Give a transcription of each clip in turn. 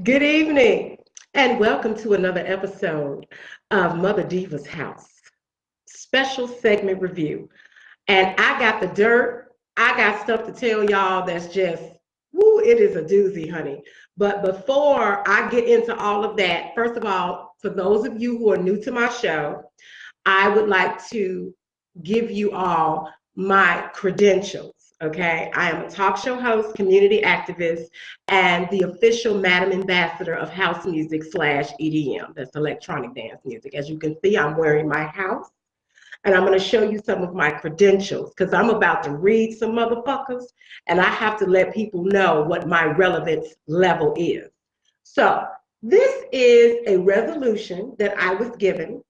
Good evening, and welcome to another episode of Mother Diva's House special segment review. And I got the dirt. I got stuff to tell y'all that's just, woo, it is a doozy, honey. But before I get into all of that, first of all, for those of you who are new to my show, I would like to give you all my credentials. Okay, I am a talk show host, community activist, and the official Madam Ambassador of house music / EDM. That's electronic dance music. As you can see, I'm wearing my house, and I'm going to show you some of my credentials because I'm about to read some motherfuckers, and I have to let people know what my relevance level is. So this is a resolution that I was given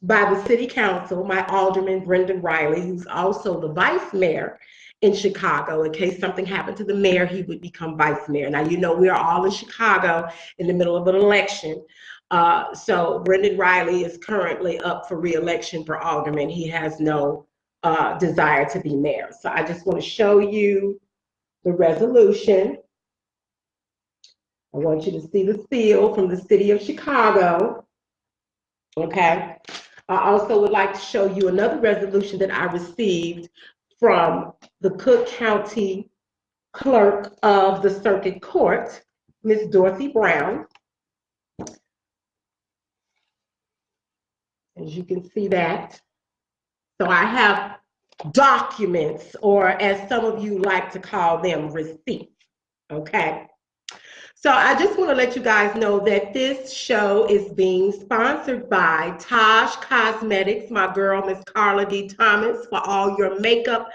by the city council, my alderman, Brendan Riley, who's also the vice mayor in Chicago. In case something happened to the mayor, he would become vice mayor. Now, you know, we are all in Chicago in the middle of an election. So Brendan Riley is currently up for re-election for alderman. He has no desire to be mayor. So I just want to show you the resolution. I want you to see the seal from the city of Chicago. Okay. I also would like to show you another resolution that I received from the Cook County Clerk of the Circuit Court, Ms. Dorothy Brown. As you can see that. So I have documents, or as some of you like to call them, receipts, okay? So I just want to let you guys know that this show is being sponsored by Taj Cosmetics, my girl, Miss Carla D. Thomas, for all your makeup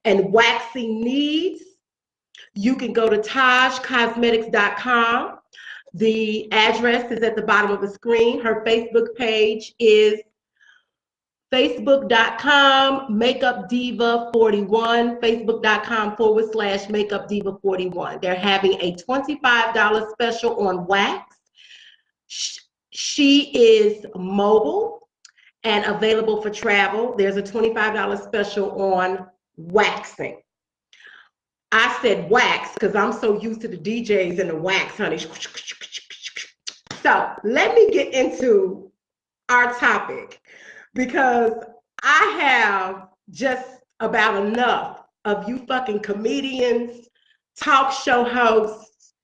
and waxing needs. You can go to tajcosmetics.com. The address is at the bottom of the screen. Her Facebook page is facebook.com makeupdiva41, facebook.com/makeupdiva41. They're having a $25 special on wax. She is mobile and available for travel. There's a $25 special on waxing. I said wax because I'm so used to the DJs and the wax, honey. So let me get into our topic, because I have just about enough of you fucking comedians, talk show hosts,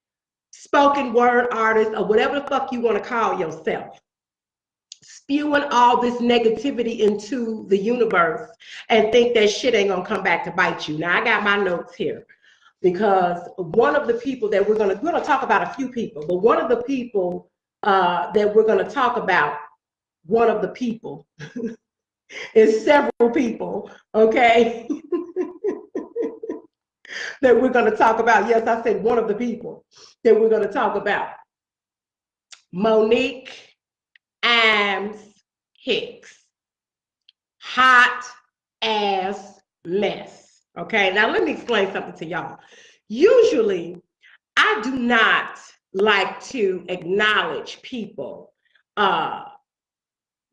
spoken word artists, or whatever the fuck you want to call yourself, spewing all this negativity into the universe and think that shit ain't gonna come back to bite you. Now I got my notes here, because one of the people that we're gonna talk about a few people, but one of the people that we're gonna talk about, one of the people is several people, okay, that we're going to talk about. Yes, I said one of the people that we're going to talk about. Monique Ames Hicks. Hot ass mess. Okay, now let me explain something to y'all. Usually, I do not like to acknowledge people,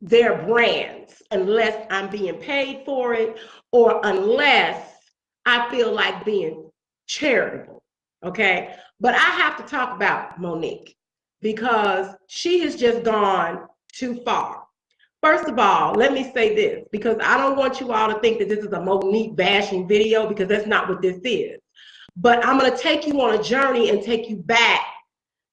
their brands, unless I'm being paid for it or unless I feel like being charitable, okay? But I have to talk about Monique because she has just gone too far. First of all, let me say this, because I don't want you all to think that this is a Monique bashing video, because that's not what this is. But I'm going to take you on a journey and take you back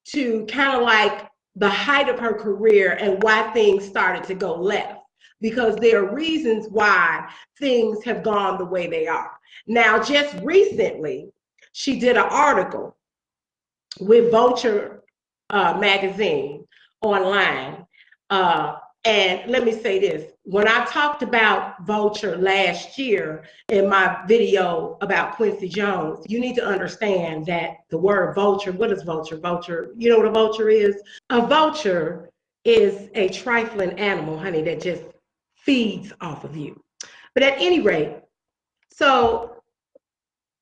to kind of like the height of her career and why things started to go left, because there are reasons why things have gone the way they are. Now, just recently, she did an article with Vulture magazine online. And let me say this, when I talked about Vulture last year in my video about Quincy Jones, you need to understand that the word vulture, what is vulture? Vulture, you know what a vulture is? A vulture is a trifling animal, honey, that just feeds off of you. But at any rate, so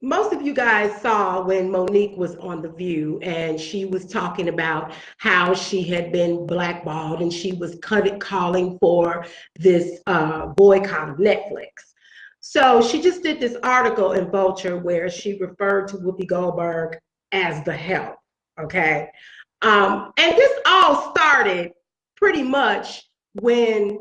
most of you guys saw when Monique was on The View and she was talking about how she had been blackballed and she was calling for this boycott of Netflix. So she just did this article in Vulture where she referred to Whoopi Goldberg as the help, okay? And this all started pretty much when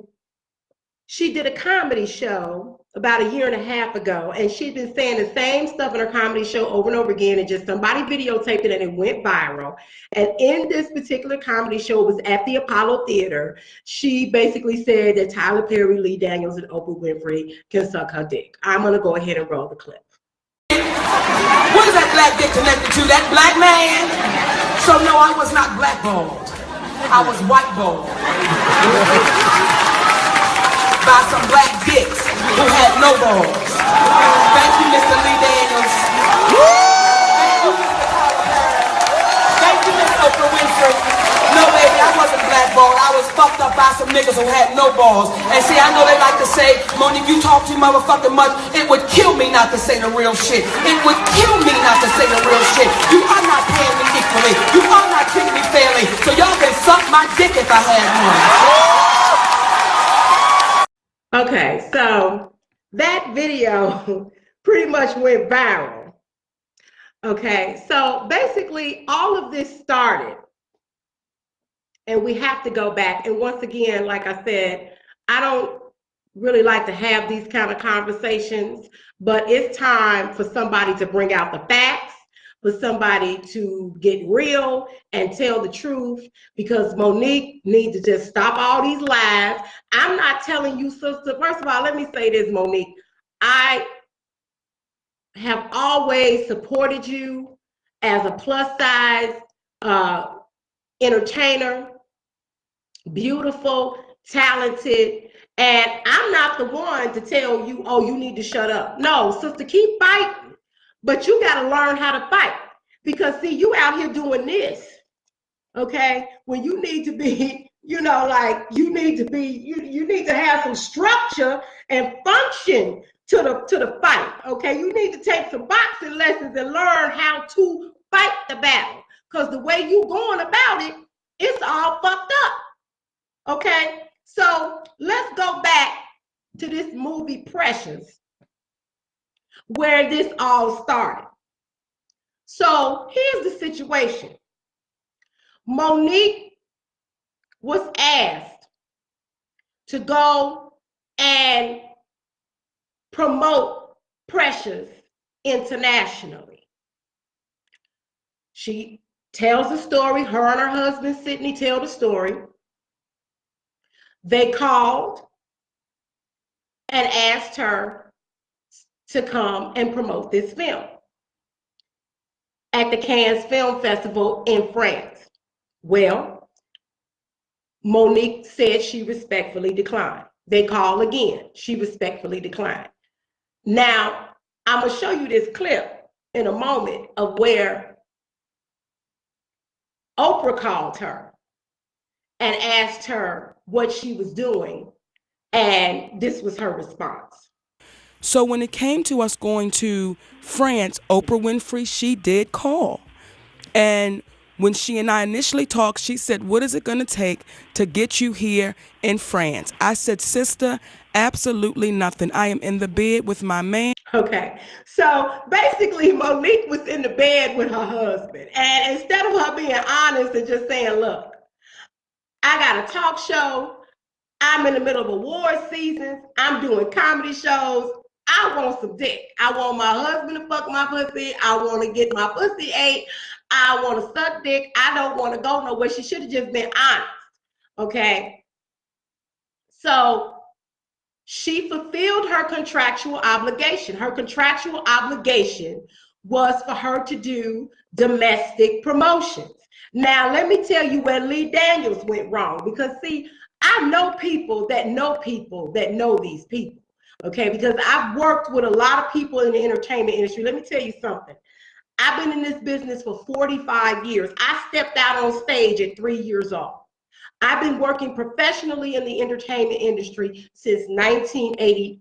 she did a comedy show about 1.5 years ago, and she'd been saying the same stuff in her comedy show over and over again, and just somebody videotaped it and it went viral. And in this particular comedy show, it was at the Apollo Theater, she basically said that Tyler Perry, Lee Daniels, and Oprah Winfrey can suck her dick. I'm gonna go ahead and roll the clip. What is that black dick connected to? That black man? So no, I was not blackballed. I was whiteballed. By some black dicks who had no balls. Thank you, Mr. Lee Daniels. Woo! Thank you, Mr. Tyler Perry. Thank you, Miss Oprah Winfrey. No, baby, I wasn't blackballed. I was fucked up by some niggas who had no balls. And see, I know they like to say, Monique, you talk too motherfucking much. It would kill me not to say the real shit. It would kill me not to say the real shit. You are not paying me equally. You are not treating me fairly. So y'all can suck my dick if I had one. Okay, so that video pretty much went viral. Okay, so basically all of this started, and we have to go back. And once again, like I said, I don't really like to have these kind of conversations, but it's time for somebody to bring out the facts, for somebody to get real and tell the truth, because Monique needs to just stop all these lies. I'm not telling you, sister. First of all, let me say this, Monique. I have always supported you as a plus size entertainer, beautiful, talented, and I'm not the one to tell you, oh, you need to shut up. No, sister, keep fighting. But you got to learn how to fight, because see, you out here doing this, okay, when you need to be, you know, like you need to be, you need to have some structure and function to the fight, okay? You need to take some boxing lessons and learn how to fight the battle, because the way you going about it, it's all fucked up, okay? So let's go back to this movie Precious, where this all started. So here's the situation. Monique was asked to go and promote Precious internationally. She tells the story. Her and her husband, Sydney, tell the story. They called and asked her to come and promote this film at the Cannes Film Festival in France. Well, Monique said she respectfully declined. They called again. She respectfully declined. Now, I'm going to show you this clip in a moment of where Oprah called her and asked her what she was doing, and this was her response. So when it came to us going to France, Oprah Winfrey, she did call. And when she and I initially talked, she said, what is it going to take to get you here in France? I said, sister, absolutely nothing. I am in the bed with my man. Okay, so basically Monique was in the bed with her husband. And instead of her being honest and just saying, look, I got a talk show. I'm in the middle of award season. I'm doing comedy shows. I want some dick. I want my husband to fuck my pussy. I want to get my pussy ate. I want to suck dick. I don't want to go nowhere. She should have just been honest. Okay. So she fulfilled her contractual obligation. Her contractual obligation was for her to do domestic promotions. Now, let me tell you where Lee Daniels went wrong, because see, I know people that know these people, okay? Because I've worked with a lot of people in the entertainment industry. Let me tell you something. I've been in this business for 45 years. I stepped out on stage at 3 years old. I've been working professionally in the entertainment industry since 1989.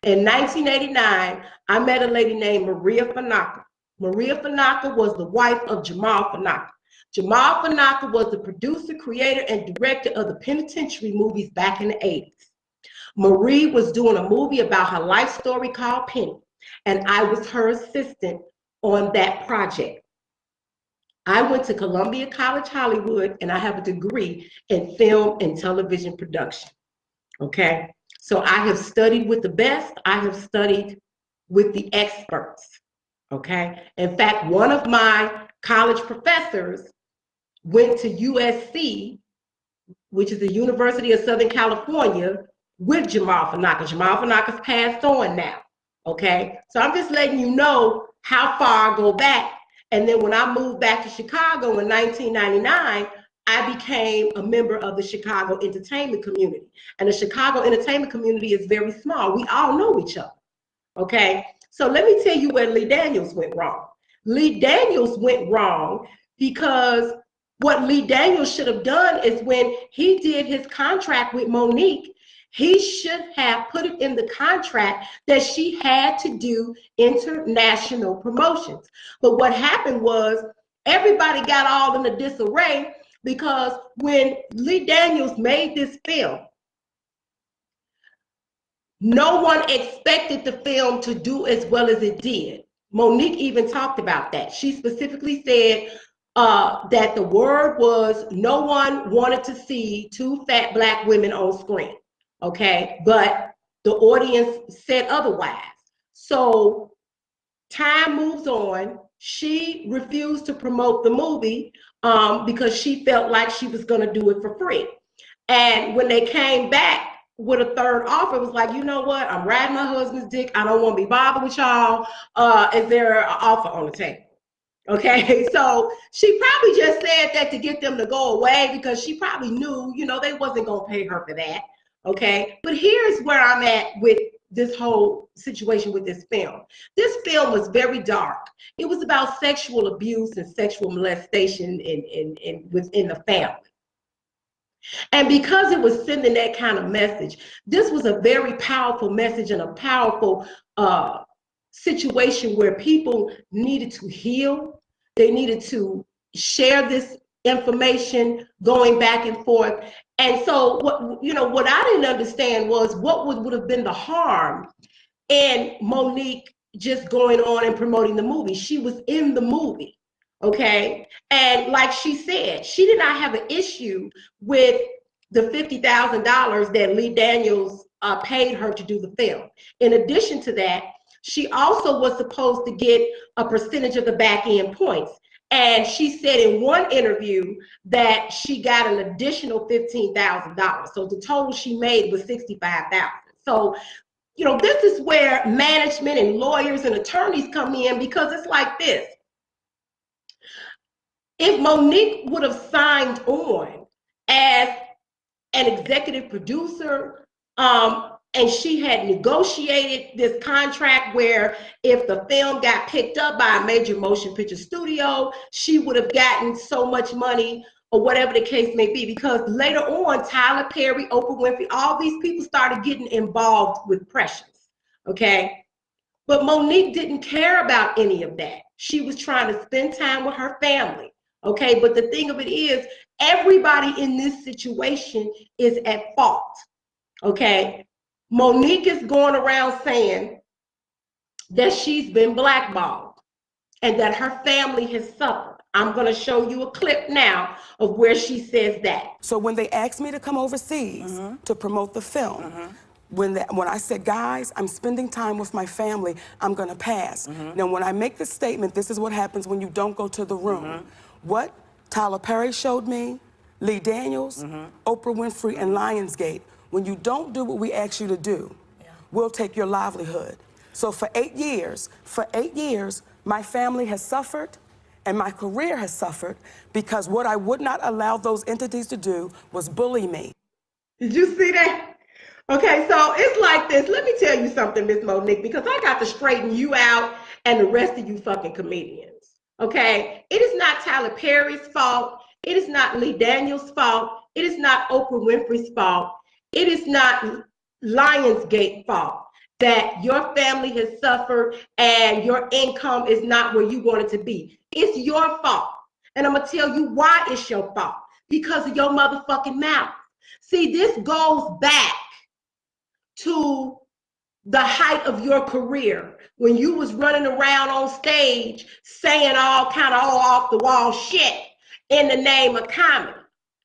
In 1989, I met a lady named Maria Fanaka. Maria Fanaka was the wife of Jamal Fanaka. Jamal Fanaka was the producer, creator, and director of the penitentiary movies back in the 80s. Marie was doing a movie about her life story called Penny, and I was her assistant on that project. I went to Columbia College Hollywood, and I have a degree in film and television production. Okay, so I have studied with the best. I have studied with the experts. Okay, in fact, one of my college professors went to USC, which is the University of Southern California, with Jamal Fanaka. Jamal Fanaka's passed on now. Okay, so I'm just letting you know how far I go back. And then when I moved back to Chicago in 1999, I became a member of the Chicago entertainment community. And the Chicago entertainment community is very small. We all know each other. Okay, so let me tell you where Lee Daniels went wrong. Lee Daniels went wrong because what Lee Daniels should have done is when he did his contract with Monique, he should have put it in the contract that she had to do international promotions. But what happened was everybody got all in a disarray because when Lee Daniels made this film, no one expected the film to do as well as it did. Monique even talked about that. She specifically said that the word was no one wanted to see two fat Black women on screen. Okay, but the audience said otherwise. So time moves on. She refused to promote the movie because she felt like she was going to do it for free. And when they came back with a third offer, it was like, you know what? I'm riding my husband's dick. I don't want to be bothered with y'all. Is there an offer on the table? Okay, so she probably just said that to get them to go away because she probably knew, you know, they wasn't going to pay her for that. Okay, but here's where I'm at with this whole situation with this film. This film was very dark. It was about sexual abuse and sexual molestation within the family. And because it was sending that kind of message, this was a very powerful message and a powerful situation where people needed to heal. They needed to share this information going back and forth. And so what I didn't understand was what would have been the harm in Monique just going on and promoting the movie. She was in the movie, okay? And like she said, she did not have an issue with the $50,000 that Lee Daniels paid her to do the film. In addition to that, she also was supposed to get a percentage of the back end points. And she said in one interview that she got an additional $15,000. So the total she made was $65,000. So, this is where management and lawyers and attorneys come in, because it's like this. If Monique would have signed on as an executive producer, and she had negotiated this contract where if the film got picked up by a major motion picture studio, she would have gotten so much money or whatever the case may be. Because later on, Tyler Perry, Oprah Winfrey, all these people started getting involved with Precious, okay? But Monique didn't care about any of that. She was trying to spend time with her family, okay? But the thing of it is, everybody in this situation is at fault, okay? Monique is going around saying that she's been blackballed and that her family has suffered. I'm going to show you a clip now of where she says that. So when they asked me to come overseas to promote the film, when I said, guys, I'm spending time with my family, I'm going to pass. Now, when I make this statement, this is what happens when you don't go to the room. What Tyler Perry showed me, Lee Daniels, Oprah Winfrey, and Lionsgate. When you don't do what we ask you to do, we'll take your livelihood. So for 8 years, my family has suffered and my career has suffered because what I would not allow those entities to do was bully me. Did you see that? Okay, so it's like this. Let me tell you something, Miss Monique, because I got to straighten you out and the rest of you fucking comedians. Okay? It is not Tyler Perry's fault. It is not Lee Daniels' fault. It is not Oprah Winfrey's fault. It is not Lionsgate's fault that your family has suffered and your income is not where you want it to be. It's your fault. And I'm going to tell you why it's your fault. Because of your motherfucking mouth. See, this goes back to the height of your career, when you was running around on stage saying all kind of off the wall shit in the name of comedy.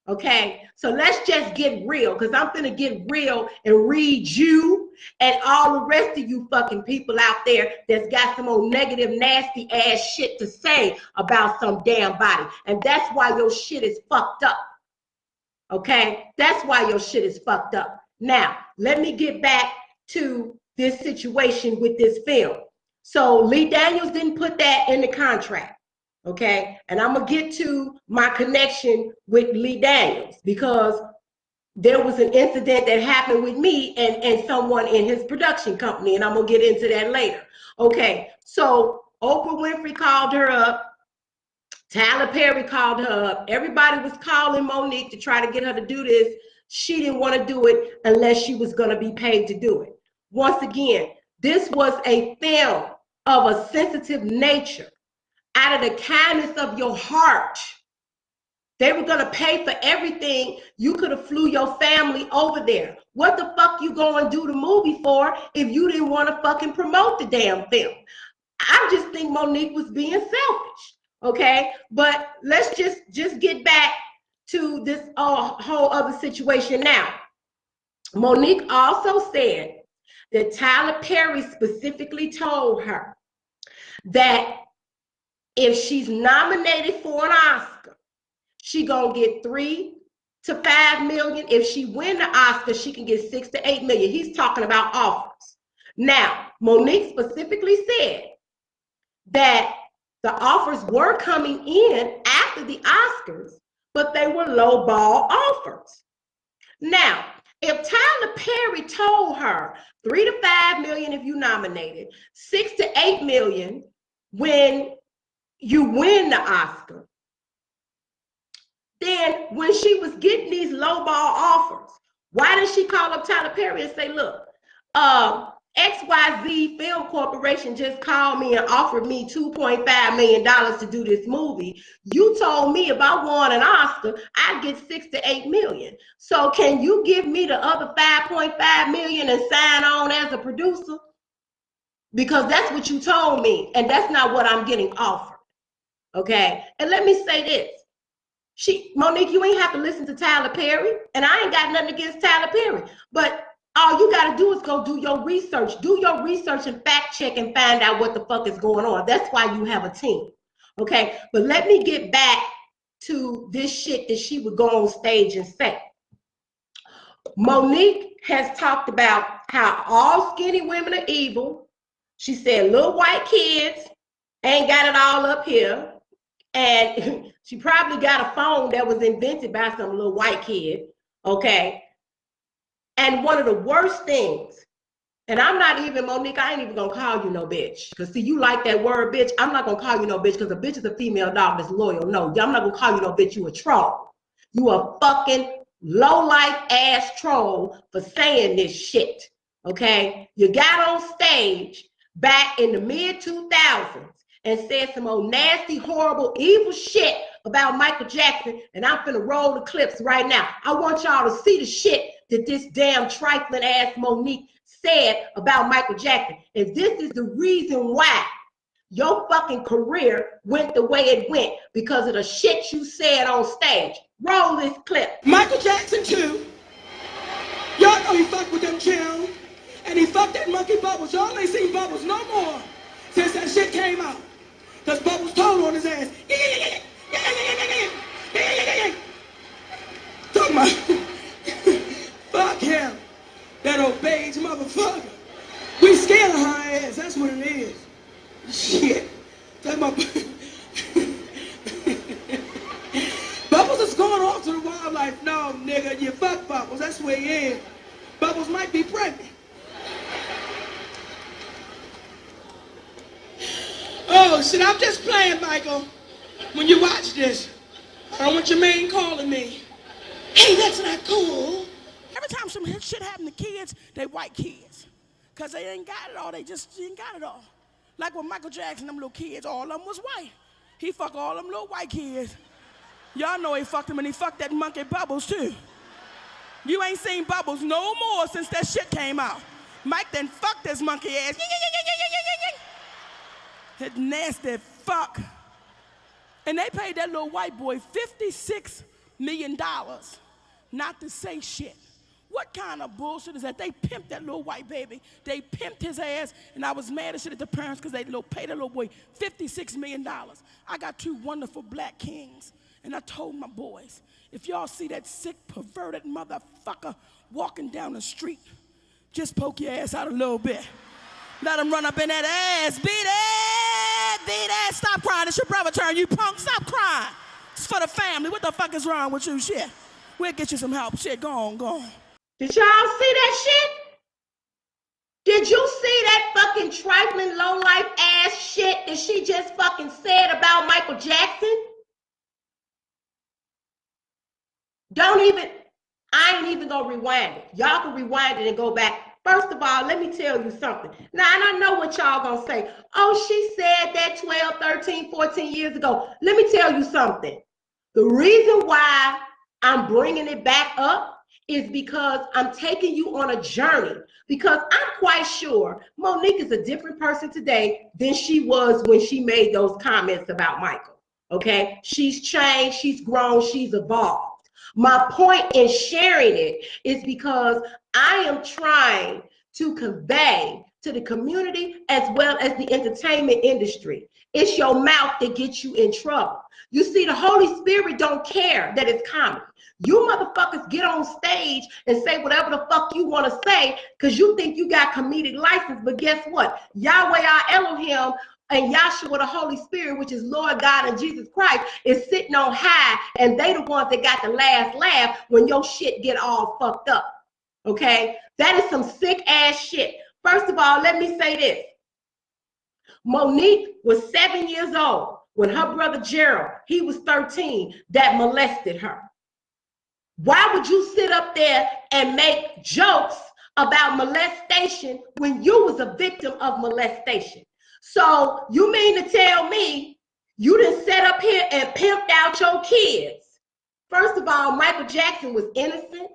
Okay, so let's just get real, because I'm gonna get real and read you and all the rest of you fucking people out there that's got some old negative, nasty ass shit to say about some damn body. And that's why your shit is fucked up. Okay, that's why your shit is fucked up. Now, let me get back to this situation with this film. So Lee Daniels didn't put that in the contract. Okay, and I'm gonna get to my connection with Lee Daniels, because there was an incident that happened with me and someone in his production company, and I'm gonna get into that later. Okay, so Oprah Winfrey called her up, Tyler Perry called her up, everybody was calling Monique to try to get her to do this. She didn't want to do it unless she was gonna be paid to do it. Once again, this was a film of a sensitive nature. Out of the kindness of your heart, they were gonna pay for everything. You could have flew your family over there. What the fuck you going to do the movie for if you didn't want to fucking promote the damn film? I just think Monique was being selfish, okay? But let's just get back to this whole other situation now. Monique also said that Tyler Perry specifically told her that if she's nominated for an Oscar, she gonna get $3 to $5 million. If she win the Oscar, she can get $6 to $8 million. He's talking about offers. Now, Monique specifically said that the offers were coming in after the Oscars, but they were low ball offers. Now, if Tyler Perry told her $3 to $5 million if you nominated, $6 to $8 million when you win the Oscar, then when she was getting these lowball offers, why did she call up Tyler Perry and say, look, XYZ Film Corporation just called me and offered me $2.5 million to do this movie. You told me if I won an Oscar, I'd get $6 to $8 million. So can you give me the other $5.5 million and sign on as a producer? Because that's what you told me, and that's not what I'm getting offered. Okay, and let me say this. Monique, you ain't have to listen to Tyler Perry, and I ain't got nothing against Tyler Perry, but all you got to do is go do your research. Do your research and fact check and find out what the fuck is going on. That's why you have a team. Okay, but let me get back to this shit that she would go on stage and say. Monique has talked about how all skinny women are evil. She said little white kids ain't got it all up here. And she probably got a phone that was invented by some little white kid, okay? And one of the worst things, and I'm not even, Monique, I ain't even gonna call you no bitch. Because see, you like that word bitch. I'm not gonna call you no bitch because a bitch is a female dog that's loyal. No, I'm not gonna call you no bitch. You a troll. You a fucking low-life ass troll for saying this shit, okay? You got on stage back in the mid-2000s and said some old nasty, horrible, evil shit about Michael Jackson, and I'm finna roll the clips right now. I want y'all to see the shit that this damn trifling ass Monique said about Michael Jackson. And this is the reason why your fucking career went the way it went, because of the shit you said on stage. Roll this clip. Michael Jackson too. Y'all know he fucked with them children, and he fucked that monkey Bubbles. Y'all ain't seen Bubbles no more since that shit came out. Cause Bubbles told on his ass. Talking about, fuck him. That old beige motherfucker. We scared of her ass, that's what it is. Shit. Talking about Bubbles is going off to the wildlife. No, nigga, you fuck Bubbles, that's where he is. Bubbles might be pregnant. Oh, shit, I'm just playing, Michael. When you watch this, I don't want your man calling me. Hey, that's not cool. Every time some shit happen to kids, they white kids. Because they ain't got it all, they just ain't got it all. Like when Michael Jackson, them little kids, all of them was white. He fucked all them little white kids. Y'all know he fucked them, and he fucked that monkey Bubbles too. You ain't seen Bubbles no more since that shit came out. Mike then fuck this monkey ass. That nasty fuck. And they paid that little white boy $56 million not to say shit. What kind of bullshit is that? They pimped that little white baby. They pimped his ass, and I was mad as shit at the parents because they paid that little boy $56 million. I got two wonderful black kings, and I told my boys, if y'all see that sick, perverted motherfucker walking down the street, just poke your ass out a little bit. Let him run up in that ass. Beat it. Stop crying. It's your brother turn, you punk. Stop crying. It's for the family. What the fuck is wrong with you? Shit. We'll get you some help. Shit, go on. Did y'all see that shit? Did you see that fucking trifling low-life ass shit that she just fucking said about Michael Jackson? I ain't even gonna rewind it. Y'all can rewind it and go back. First of all, let me tell you something. Now, and I know what y'all gonna say. Oh, she said that 12, 13, 14 years ago. Let me tell you something. The reason why I'm bringing it back up is because I'm taking you on a journey, because I'm quite sure Monique is a different person today than she was when she made those comments about Michael, okay? She's changed, she's grown, she's evolved. My point in sharing it is because I am trying to convey to the community as well as the entertainment industry. It's your mouth that gets you in trouble. You see, the Holy Spirit don't care that it's comedy. You motherfuckers get on stage and say whatever the fuck you want to say because you think you got comedic license, but guess what? Yahweh our Elohim and Yahshua the Holy Spirit, which is Lord God and Jesus Christ, is sitting on high, and they the ones that got the last laugh when your shit get all fucked up, okay? That is some sick ass shit. First of all, let me say this. Monique was 7 years old when her brother Gerald, he was 13, that molested her. Why would you sit up there and make jokes about molestation when you was a victim of molestation? So you mean to tell me you didn't sit up here and pimped out your kids? First of all, Michael Jackson was innocent.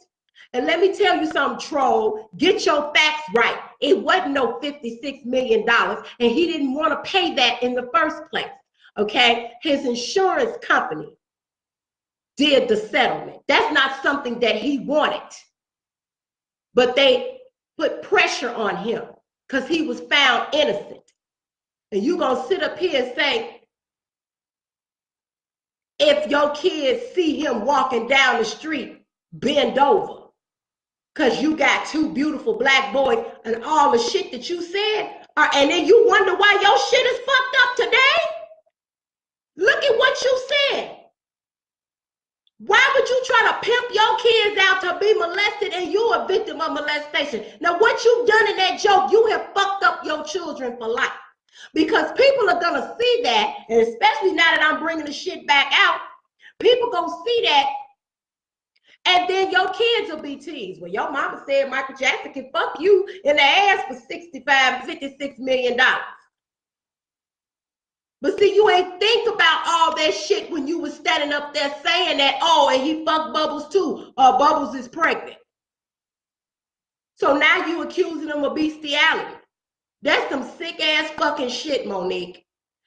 And let me tell you something, troll, get your facts right. It wasn't no $56 million, and he didn't want to pay that in the first place, okay? His insurance company did the settlement. That's not something that he wanted, but they put pressure on him because he was found innocent. And you gonna sit up here and say, if your kids see him walking down the street, bend over, because you got two beautiful black boys and all the shit that you said, and then you wonder why your shit is fucked up today? Look at what you said. Why would you try to pimp your kids out to be molested and you're a victim of molestation? Now, what you've done in that joke, you have fucked up your children for life. Because people are going to see that, and especially now that I'm bringing the shit back out, people going to see that, and then your kids will be teased. Well, your mama said Michael Jackson can fuck you in the ass for $56 million. But see, you ain't think about all that shit when you was standing up there saying that, oh, and he fucked Bubbles too, or Bubbles is pregnant. So now you accusing him of bestiality. That's some sick ass fucking shit, Monique.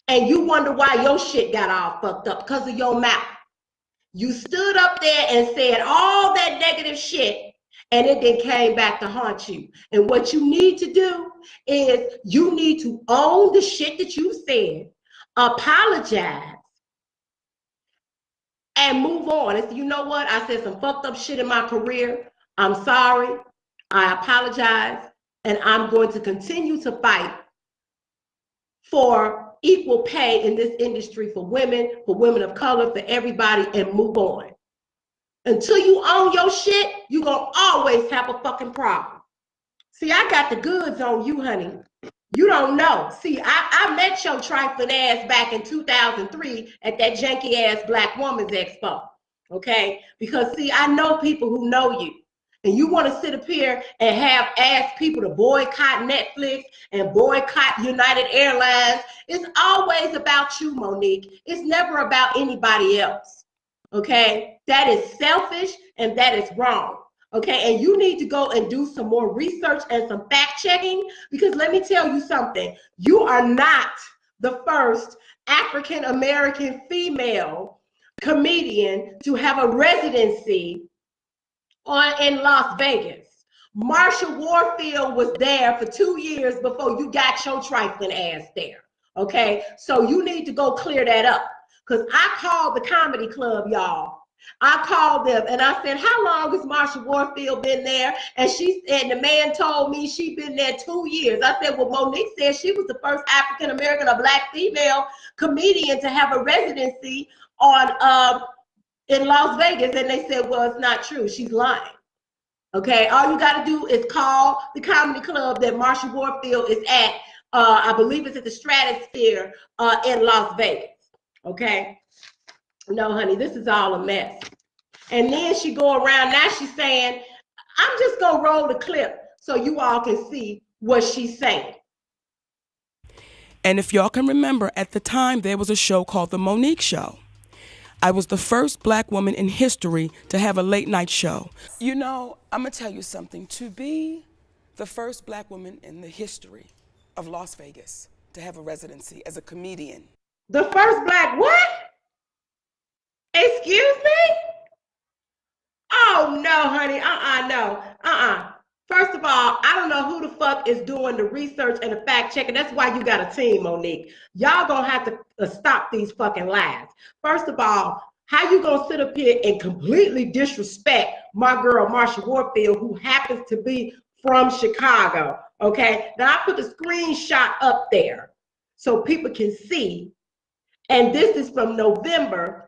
And you wonder why your shit got all fucked up because of your mouth. You stood up there and said all that negative shit, and it then came back to haunt you. And what you need to do is you need to own the shit that you said, apologize, and move on. And you know what? I said some fucked up shit in my career. I'm sorry. I apologize. And I'm going to continue to fight for equal pay in this industry for women of color, for everybody, and move on. Until you own your shit, you're going to always have a fucking problem. See, I got the goods on you, honey. You don't know. See, I met your trifling ass back in 2003 at that janky ass Black Women's Expo, okay? Because, see, I know people who know you. And you want to sit up here and ask people to boycott Netflix and boycott United Airlines. It's always about you, Monique. It's never about anybody else, okay? That is selfish and that is wrong. Okay, and you need to go and do some more research and some fact checking, because let me tell you something, you are not the first African American female comedian to have a residency in Las Vegas. Marsha Warfield was there for 2 years before you got your trifling ass there. Okay, so you need to go clear that up, because I called the comedy club, y'all. I called them and I said, how long has Marsha Warfield been there? And the man told me she'd been there 2 years. I said, well, Monique said she was the first African American or black female comedian to have a residency in Las Vegas. And they said, well, it's not true. She's lying. Okay, all you got to do is call the comedy club that Marsha Warfield is at. I believe it's at the Stratosphere in Las Vegas. Okay. No, honey, this is all a mess. And then she go around, now she's saying, I'm just gonna roll the clip so you all can see what she's saying. And if y'all can remember, at the time, there was a show called The Monique Show. I was the first black woman in history to have a late night show. You know, I'm gonna tell you something. To be the first black woman in the history of Las Vegas to have a residency as a comedian. The first black what? Excuse me? Oh, no, honey. No. First of all, I don't know who the fuck is doing the research and the fact checking. That's why you got a team, Monique. Y'all gonna have to stop these fucking lies. First of all, how you gonna sit up here and completely disrespect my girl, Marsha Warfield, who happens to be from Chicago, okay? Now, I put the screenshot up there so people can see. And this is from November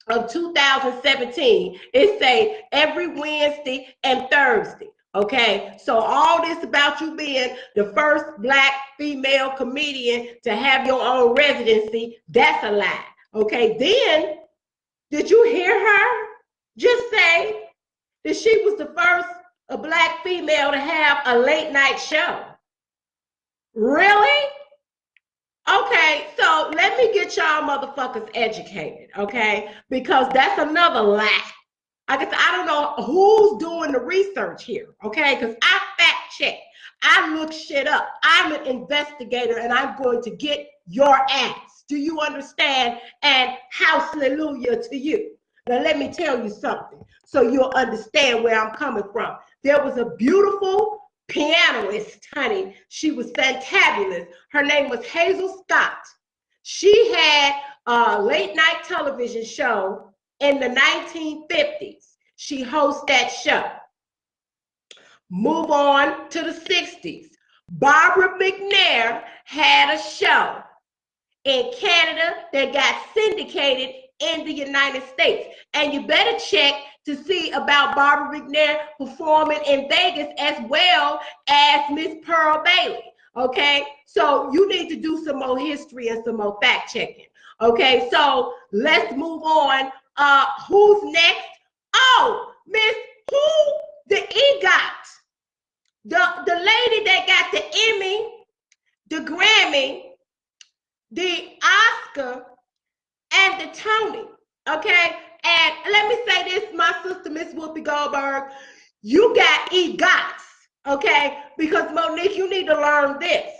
of 2017. It say every Wednesday and Thursday. Okay, so all this about you being the first black female comedian to have your own residency, that's a lie. Okay, then did you hear her just say that she was the first black female to have a late night show? Really? Okay, so let me get y'all motherfuckers educated, okay? Because that's another lie. I guess I don't know who's doing the research here, okay? Because I fact check. I look shit up. I'm an investigator and I'm going to get your ass. Do you understand? And hallelujah to you. Now let me tell you something so you'll understand where I'm coming from. There was a beautiful pianist, honey. She was fantabulous. Her name was Hazel Scott. She had a late night television show in the 1950s. She hosted that show. Move on to the 60s. Barbara McNair had a show in Canada that got syndicated in the United States. And you better check to see about Barbara McNair performing in Vegas as well as Miss Pearl Bailey. Okay, so you need to do some more history and some more fact checking. Okay, so let's move on. Who's next? Oh, Miss who? The EGOT. The lady that got the Emmy, the Grammy, the Oscar, and the Tony. Okay, and let me say this, my sister, Miss Whoopi Goldberg, you got EGOTs, okay? Because Monique, you need to learn this.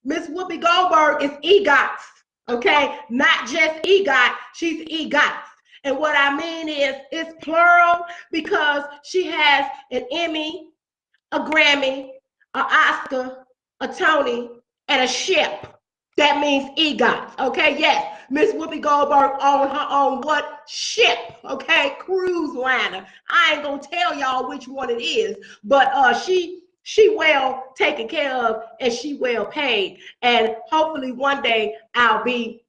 Miss Whoopi Goldberg is EGOTs, okay? Not just EGOT, she's EGOTs. And what I mean is, it's plural because she has an Emmy, a Grammy, an Oscar, a Tony, and a ship. That means EGOTs, okay? Yes, Miss Whoopi Goldberg on her own what? Ship, okay? Cruise liner. I ain't gonna tell y'all which one it is, but she well taken care of and she well paid. And hopefully one day I'll be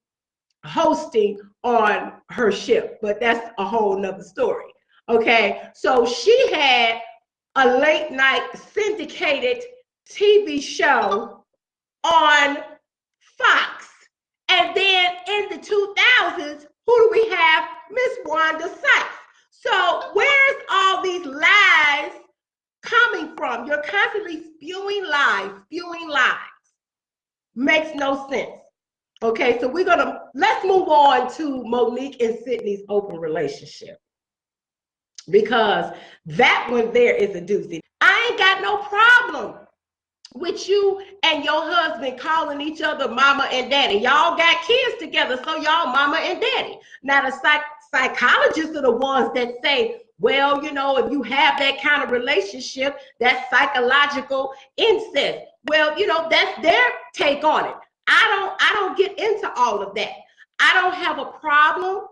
hosting on her ship, but that's a whole nother story, okay? So she had a late night syndicated TV show on Fox. And then in the 2000s, who do we have? Miss Wanda Sykes. So where's all these lies coming from? You're constantly spewing lies. Makes no sense. Okay, so let's move on to Monique and Sydney's open relationship. because that one there is a doozy. I ain't got no problem with you and your husband calling each other mama and daddy. Y'all got kids together, so y'all mama and daddy. Now the psychologists are the ones that say, well, you know, if you have that kind of relationship, that's psychological incest. Well, you know, that's their take on it. I don't get into all of that. I don't have a problem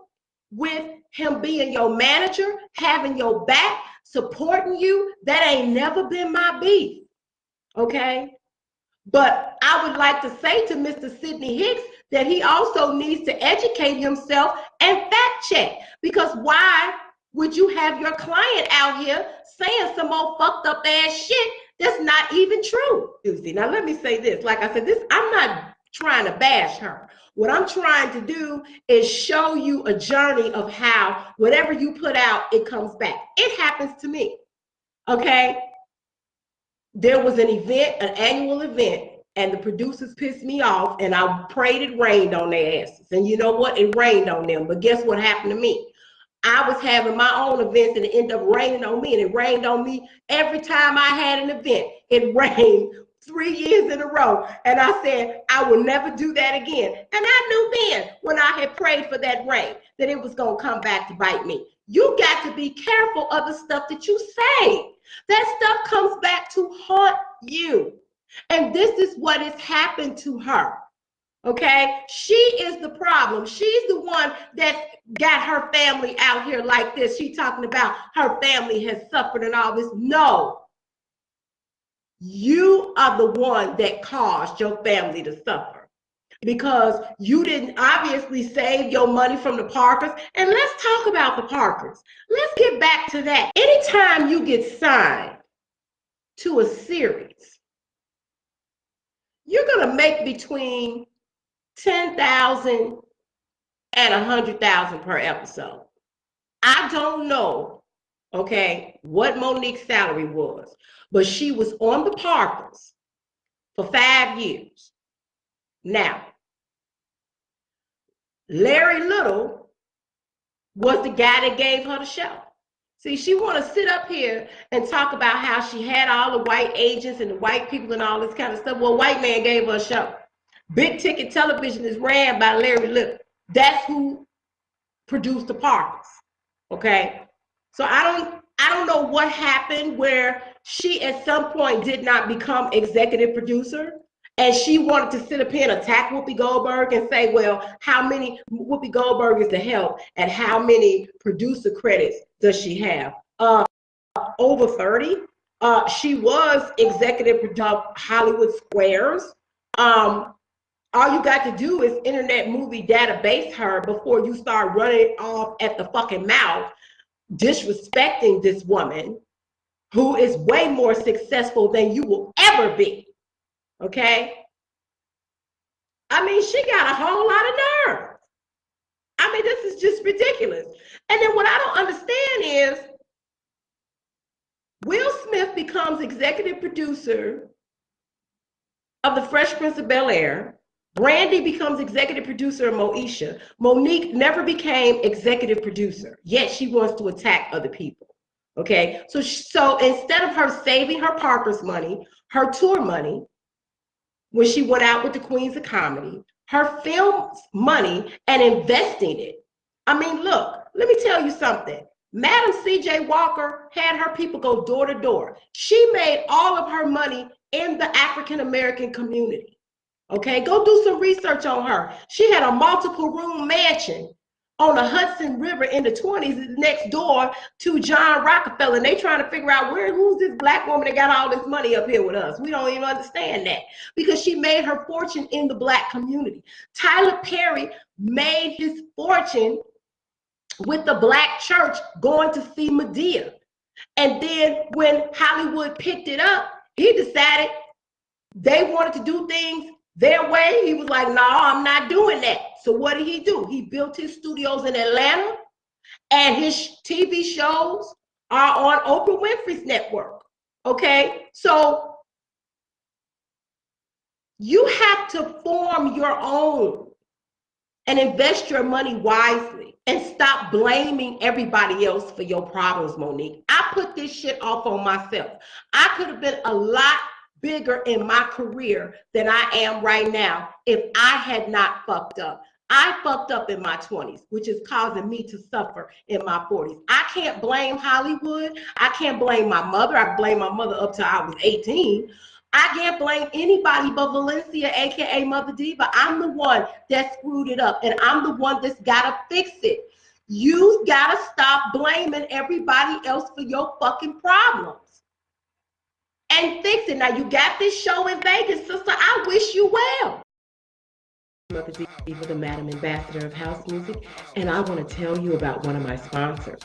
with him being your manager, having your back, supporting you. That ain't never been my beef. Okay? But I would like to say to Mr. Sidney Hicks that he also needs to educate himself and fact check. Because why would you have your client out here saying some old fucked up ass shit that's not even true? Now let me say this. Like I said, this, I'm not trying to bash her. What I'm trying to do is show you a journey of how whatever you put out, it comes back. It happens to me. Okay? There was an event, an annual event, and the producers pissed me off, and I prayed it rained on their asses. And you know what? It rained on them. But guess what happened to me? I was having my own events, and it ended up raining on me, and it rained on me every time I had an event. It rained 3 years in a row. And I said, I will never do that again. And I knew then, when I had prayed for that rain, that it was going to come back to bite me. You got to be careful of the stuff that you say. That stuff comes back to haunt you. And this is what has happened to her. Okay? She is the problem. She's the one that got her family out here like this. She talking about her family has suffered and all this. No. You are the one that caused your family to suffer, because you didn't obviously save your money from the Parkers. And let's talk about the Parkers. Let's get back to that. Anytime you get signed to a series, you're going to make between $10,000 and $100,000 per episode. I don't know, okay, what Monique's salary was, but she was on the Parkers for 5 years. Now, Larry Little was the guy that gave her the show. See, she want to sit up here and talk about how she had all the white agents and the white people and all this kind of stuff. Well, white man gave her a show. Big ticket television is ran by Larry Little. That's who produced the Parkers. Okay? So I don't know what happened where she at some point did not become executive producer, and she wanted to sit up here and attack Whoopi Goldberg and say, well, how many Whoopi Goldberg is the help and how many producer credits does she have? Over 30. She was executive producer Hollywood Squares. All you got to do is Internet Movie Database her before you start running off at the fucking mouth, disrespecting this woman who is way more successful than you will ever be. Okay? I mean, she got a whole lot of nerve. I mean, this is just ridiculous. And then what I don't understand is Will Smith becomes executive producer of The Fresh Prince of Bel-Air. Brandy becomes executive producer of Moesha. Monique never became executive producer, yet she wants to attack other people. Okay? So instead of her saving her Parker's money, her tour money, when she went out with the Queens of Comedy, her film money, and investing it. I mean, look, let me tell you something. Madam C.J. Walker had her people go door to door. She made all of her money in the African-American community. Okay, go do some research on her. She had a multiple room mansion on the Hudson River in the 20s next door to John Rockefeller. And they trying to figure out who's this black woman that got all this money up here with us. We don't even understand that, because she made her fortune in the black community. Tyler Perry made his fortune with the black church going to see Medea. And then when Hollywood picked it up, he decided they wanted to do things their way. He was like, no, I'm not doing that. So what did he do? He built his studios in Atlanta, and his TV shows are on Oprah Winfrey's network. Okay? So you have to form your own. and invest your money wisely and stop blaming everybody else for your problems, Monique. I put this shit off on myself. I could have been a lot bigger in my career than I am right now if I had not fucked up. I fucked up in my 20s, which is causing me to suffer in my 40s. I can't blame Hollywood. I can't blame my mother. I blame my mother up till I was 18. I can't blame anybody but Valencia, AKA Mother Diva. I'm the one that screwed it up, and I'm the one that's gotta fix it. You gotta stop blaming everybody else for your fucking problems and fix it. Now, you got this show in Vegas, sister. I wish you well. Mother Diva, the Madam Ambassador of House Music, and I want to tell you about one of my sponsors.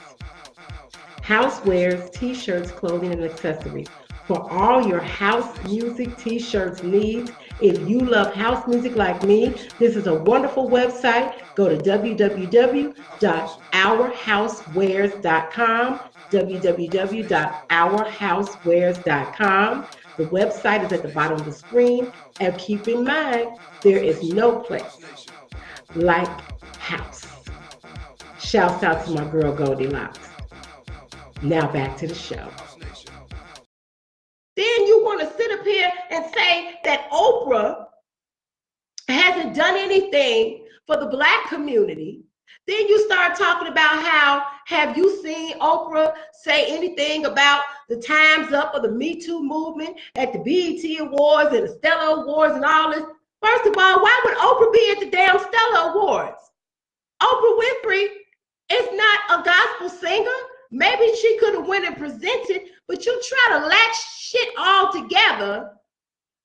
Housewares, t-shirts, clothing, and accessories. For all your house music t-shirts needs, if you love house music like me, this is a wonderful website. Go to www.ourhousewares.com, www.ourhousewares.com. The website is at the bottom of the screen, and keep in mind, there is no place like house. Shouts out to my girl Goldilocks. Now back to the show. Then you want to sit up here and say that Oprah hasn't done anything for the Black community. Then you start talking about how, have you seen Oprah say anything about the Time's Up or the Me Too movement at the BET Awards and the Stella Awards and all this? First of all, why would Oprah be at the damn Stella Awards? Oprah Winfrey is not a gospel singer. Maybe she could have went and presented, but you try to latch shit all together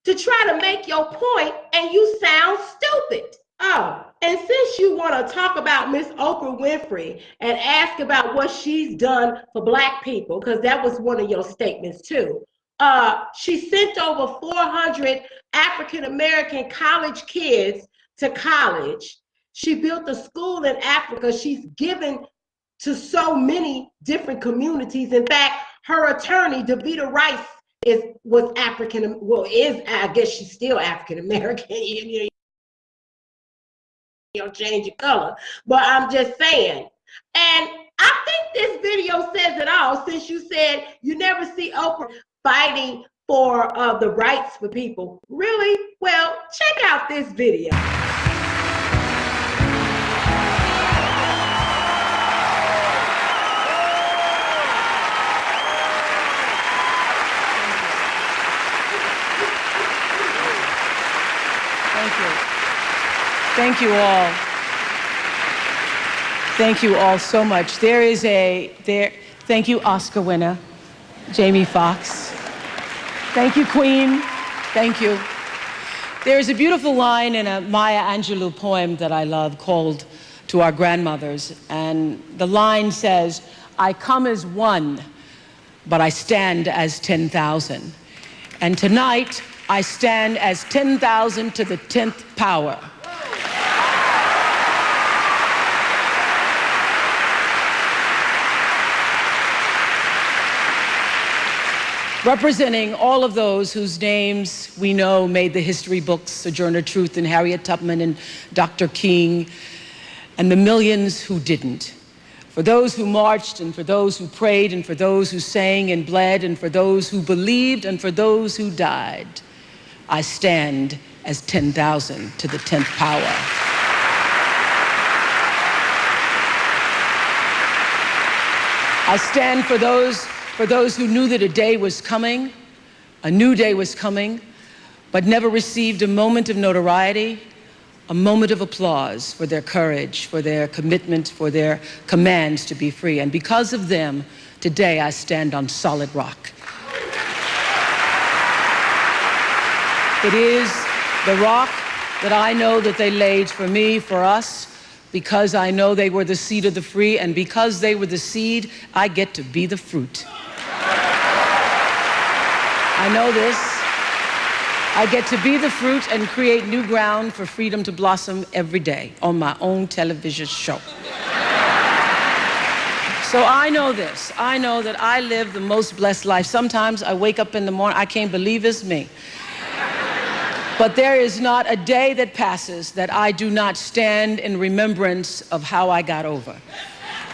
to try to make your point, and you sound stupid. Oh, and since you want to talk about Miss Oprah Winfrey and ask about what she's done for Black people, because that was one of your statements too. She sent over 400 African-American college kids to college. She built a school in Africa. She's given to so many different communities. In fact, her attorney, Davita Rice, was African, well, I guess she's still African-American, you know, change your color, but I'm just saying. And I think this video says it all, since you said you never see Oprah fighting for the rights for people. Really? Well, check out this video. Thank you all. Thank you all so much. Thank you, Oscar winner, Jamie Foxx. Thank you, Queen. Thank you. There is a beautiful line in a Maya Angelou poem that I love called To Our Grandmothers. And the line says, I come as one, but I stand as 10,000. And tonight, I stand as 10,000 to the 10th power. Representing all of those whose names we know made the history books, Sojourner Truth and Harriet Tubman and Dr. King, and the millions who didn't. For those who marched, and for those who prayed, and for those who sang and bled, and for those who believed, and for those who died, I stand as 10,000 to the 10th power. I stand for those who knew that a day was coming, a new day was coming, but never received a moment of notoriety, a moment of applause for their courage, for their commitment, for their commands to be free. And because of them, today I stand on solid rock. It is the rock that I know that they laid for me, for us, because I know they were the seed of the free, and because they were the seed, I get to be the fruit. I know this. I get to be the fruit and create new ground for freedom to blossom every day on my own television show. So I know this. I know that I live the most blessed life. Sometimes I wake up in the morning, I can't believe it's me. But there is not a day that passes that I do not stand in remembrance of how I got over.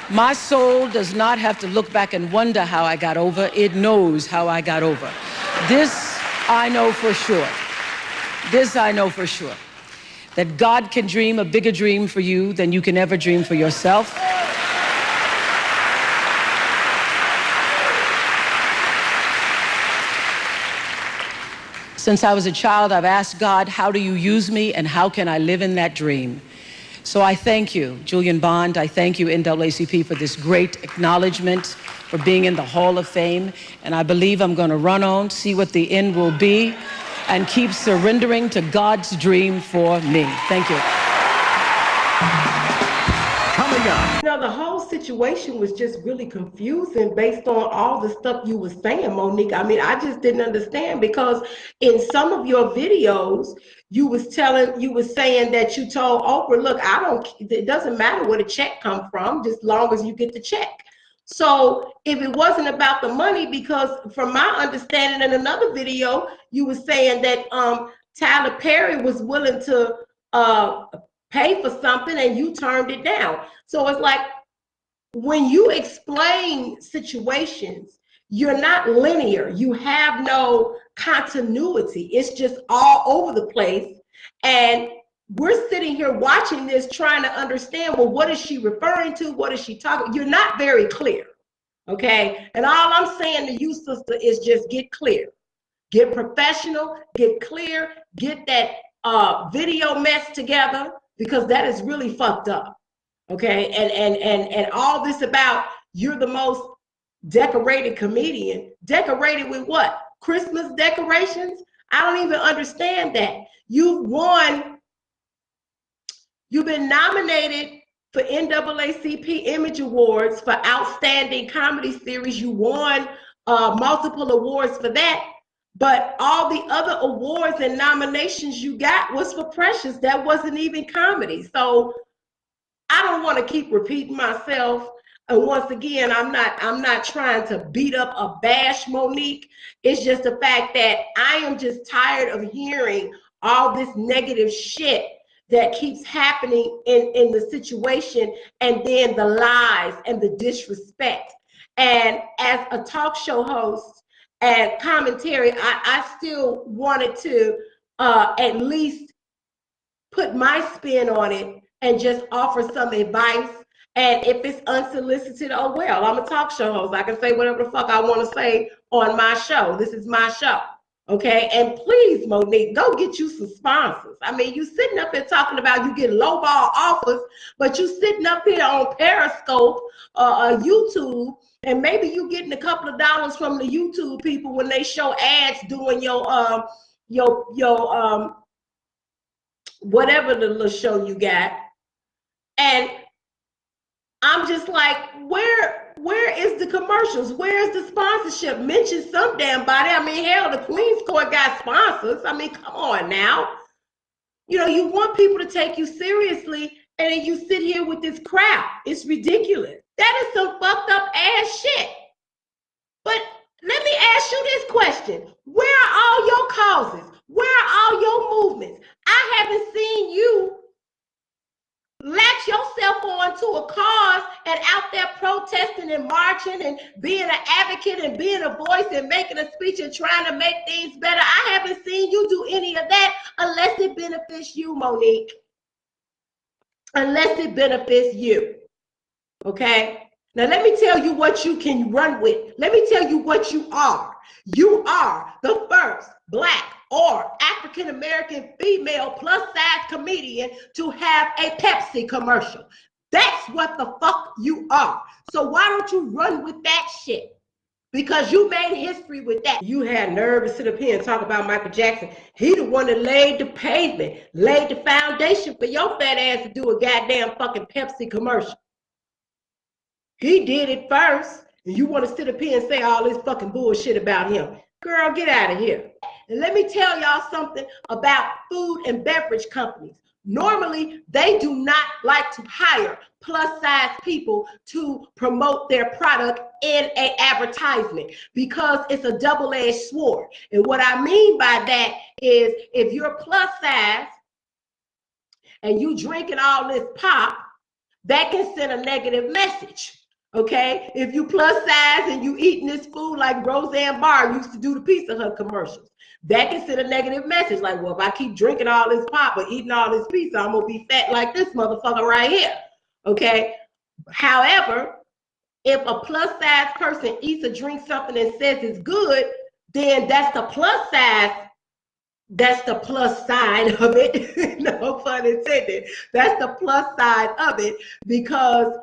My soul does not have to look back and wonder how I got over. It knows how I got over. This I know for sure. This I know for sure. That God can dream a bigger dream for you than you can ever dream for yourself. Since I was a child, I've asked God, how do you use me and how can I live in that dream? So I thank you, Julian Bond. I thank you, NAACP, for this great acknowledgement, for being in the Hall of Fame. And I believe I'm going to run on, see what the end will be, and keep surrendering to God's dream for me. Thank you. Coming up. You know, the whole situation was just really confusing based on all the stuff you were saying, Monique. I mean, I just didn't understand, because in some of your videos, you was saying that you told Oprah, look, it doesn't matter where the check come from, just long as you get the check. So if it wasn't about the money, because from my understanding in another video, you were saying that Tyler Perry was willing to pay for something and you turned it down. So it's like, when you explain situations, you're not linear. You have no continuity. It's just all over the place. And we're sitting here watching this, trying to understand, well, what is she referring to? What is she talking? You're not very clear, okay? And all I'm saying to you, sister, is just get clear. Get professional, get clear, get that video mess together, because that is really fucked up, okay? And all this about you're the most decorated comedian. Decorated with what? Christmas decorations? I don't even understand that. You've been nominated for NAACP Image Awards for Outstanding Comedy Series. You won multiple awards for that. But all the other awards and nominations you got was for Precious. That wasn't even comedy. So I don't want to keep repeating myself. And once again, I'm not trying to beat up or bash Monique. It's just the fact that I am just tired of hearing all this negative shit that keeps happening in the situation, and then the lies and the disrespect. And as a talk show host and commentary, I still wanted to at least put my spin on it and just offer some advice. And if it's unsolicited, oh well, I'm a talk show host. I can say whatever the fuck I want to say on my show. This is my show, okay? And please, Monique, go get you some sponsors. I mean, you sitting up here talking about you get lowball offers, but you sitting up here on Periscope, YouTube, and maybe you getting a couple of dollars from the YouTube people when they show ads doing your whatever the little show you got. And I'm just like, where is the commercials? Where is the sponsorship? Mention some damn body. I mean, hell, the Queen's Court got sponsors. I mean, come on now. You know, you want people to take you seriously, and then you sit here with this crap. It's ridiculous. That is some fucked up ass shit. But let me ask you this question. Where are all your causes? Where are all your movements? I haven't seen you latch yourself on to a cause and out there protesting and marching and being an advocate and being a voice and making a speech and trying to make things better. I haven't seen you do any of that unless it benefits you, Monique. Unless it benefits you. Okay? Now let me tell you what you can run with. Let me tell you what you are. You are the first Black or African-American female plus-size comedian to have a Pepsi commercial. That's what the fuck you are. So why don't you run with that shit? Because you made history with that. You had nerve to sit up here and talk about Michael Jackson. He the one that laid the pavement, laid the foundation for your fat ass to do a goddamn fucking Pepsi commercial. He did it first, and you want to sit up here and say all this fucking bullshit about him. Girl, get out of here. And let me tell y'all something about food and beverage companies. Normally, they do not like to hire plus size people to promote their product in an advertisement because it's a double-edged sword. And what I mean by that is if you're plus size and you drinking all this pop, that can send a negative message. Okay, if you plus size and you eating this food like Roseanne Barr used to do the Pizza Hut commercials, that can send a negative message like, well, if I keep drinking all this pop or eating all this pizza, I'm gonna be fat like this motherfucker right here. Okay. However, if a plus size person eats or drinks something and says it's good, then that's the plus size. That's the plus side of it. No pun intended. That's the plus side of it because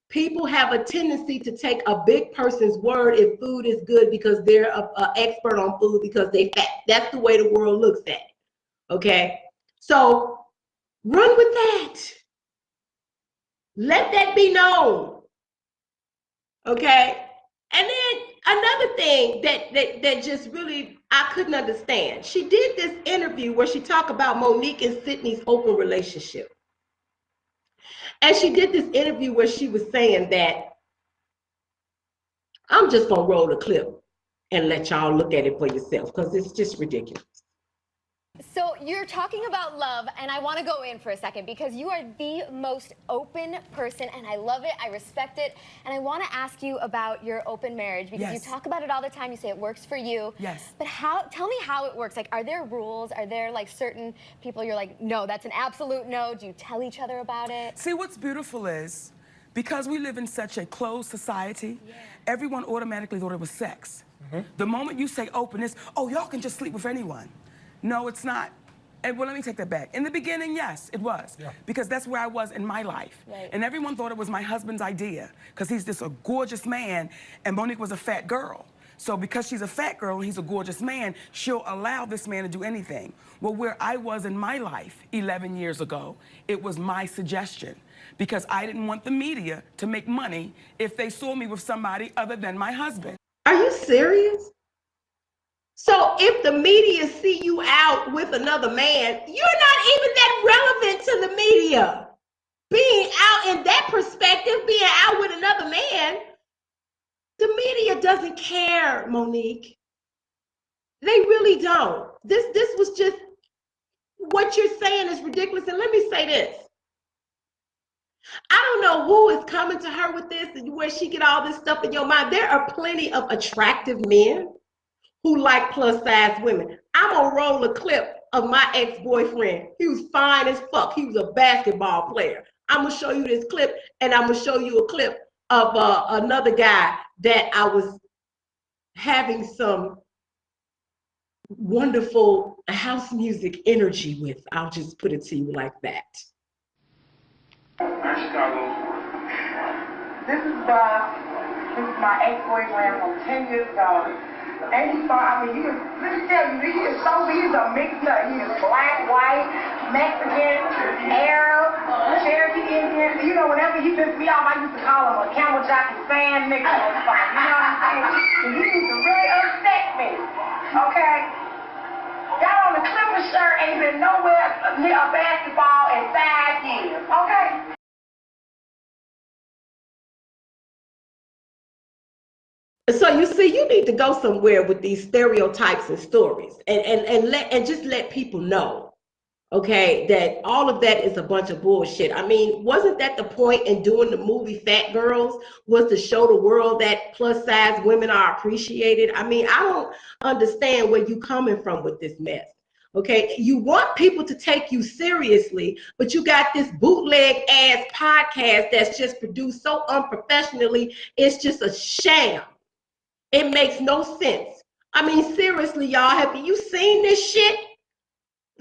people have a tendency to take a big person's word if food is good because they're an expert on food because they fat. That's the way the world looks at it. Okay? So run with that. Let that be known. Okay? And then another thing that just really I couldn't understand. She did this interview where she talked about Monique and Sydney's open relationship. And she did this interview where she was saying that I'm just gonna roll the clip and let y'all look at it for yourself because it's just ridiculous. So you're talking about love, and I want to go in for a second because you are the most open person, and I love it, I respect it, and I want to ask you about your open marriage because you talk about it all the time. You say it works for you. Yes. But tell me how it works. Like, are there rules? Are there like certain people you're like, no, that's an absolute no? Do you tell each other about it? See, what's beautiful is because we live in such a closed society, everyone automatically thought it was sex. The moment you say openness, oh, y'all can just sleep with anyone. No, it's not. And well, let me take that back. In the beginning, yes, it was. Because that's where I was in my life. And everyone thought it was my husband's idea because he's just a gorgeous man and Monique was a fat girl. So because she's a fat girl and he's a gorgeous man, she'll allow this man to do anything. Well, where I was in my life 11 years ago, it was my suggestion because I didn't want the media to make money if they saw me with somebody other than my husband. Are you serious? So if the media see you out with another man, you're not even that relevant to the media. Being out in that perspective, being out with another man, the media doesn't care, Monique. They really don't. This was just, what you're saying is ridiculous. And let me say this. I don't know who is coming to her with this and where she get all this stuff in your mind. There are plenty of attractive men who like plus size women. I'm gonna roll a clip of my ex-boyfriend. He was fine as fuck. He was a basketball player. I'm gonna show you this clip and I'm gonna show you a clip of another guy that I was having some wonderful house music energy with. I'll just put it to you like that. This is my ex-boyfriend from 10 years ago. And he thought, let me tell you, he is a mixed nut. He is black, white, Mexican, Arab, Cherokee Indian. You know, whenever he pissed me off, I used to call him a camel jockey fan nigga. You know what I'm saying? And he used to really upset me. Okay? Got on the Clipper shirt, ain't been nowhere near a basketball in 5 years. Okay? So you see, you need to go somewhere with these stereotypes and stories and just let people know, okay, that all of that is a bunch of bullshit. I mean, wasn't that the point in doing the movie Fat Girls, was to show the world that plus size women are appreciated? I mean, I don't understand where you coming from with this mess. Okay, you want people to take you seriously, but you got this bootleg ass podcast that's just produced so unprofessionally, it's just a sham. It makes no sense. I mean, seriously, y'all, have you seen this shit?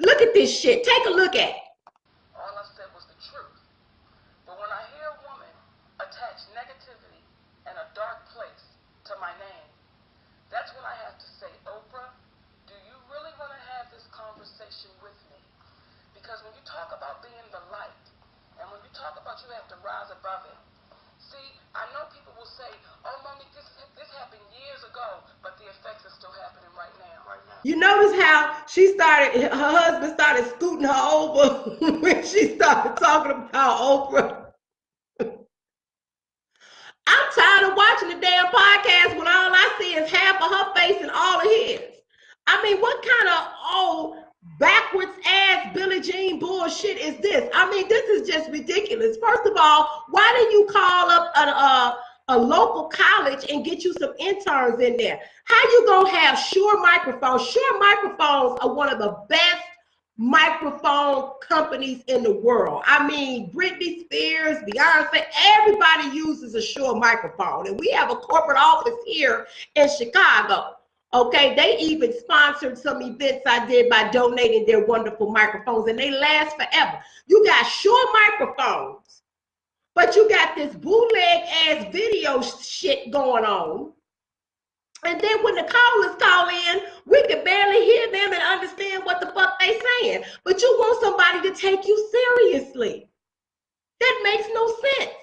Look at this shit. Take a look at it. All I said was the truth. But when I hear a woman attach negativity and a dark place to my name, that's when I have to say, Oprah, do you really want to have this conversation with me? Because when you talk about being the light, and when you talk about you have to rise above it, see, I know people will say, oh, Monique, this happened years ago, but the effects are still happening right now. You notice how her husband started scooting her over when she started talking about Oprah. I'm tired of watching the damn podcast when all I see is half of her face and all of his. I mean, what kind of old backwards ass Billie Jean bullshit is this? I mean, this is just ridiculous. First of all, why didn't you call up a local college and get you some interns in there? How you gonna have Shure microphones? Shure microphones are one of the best microphone companies in the world. I mean, Britney Spears, Beyonce, everybody uses a Shure microphone. And we have a corporate office here in Chicago. Okay, they even sponsored some events I did by donating their wonderful microphones, and they last forever. You got Shure microphones, but you got this bootleg ass video shit going on. And then when the callers call in, we can barely hear them and understand what the fuck they saying. But you want somebody to take you seriously. That makes no sense.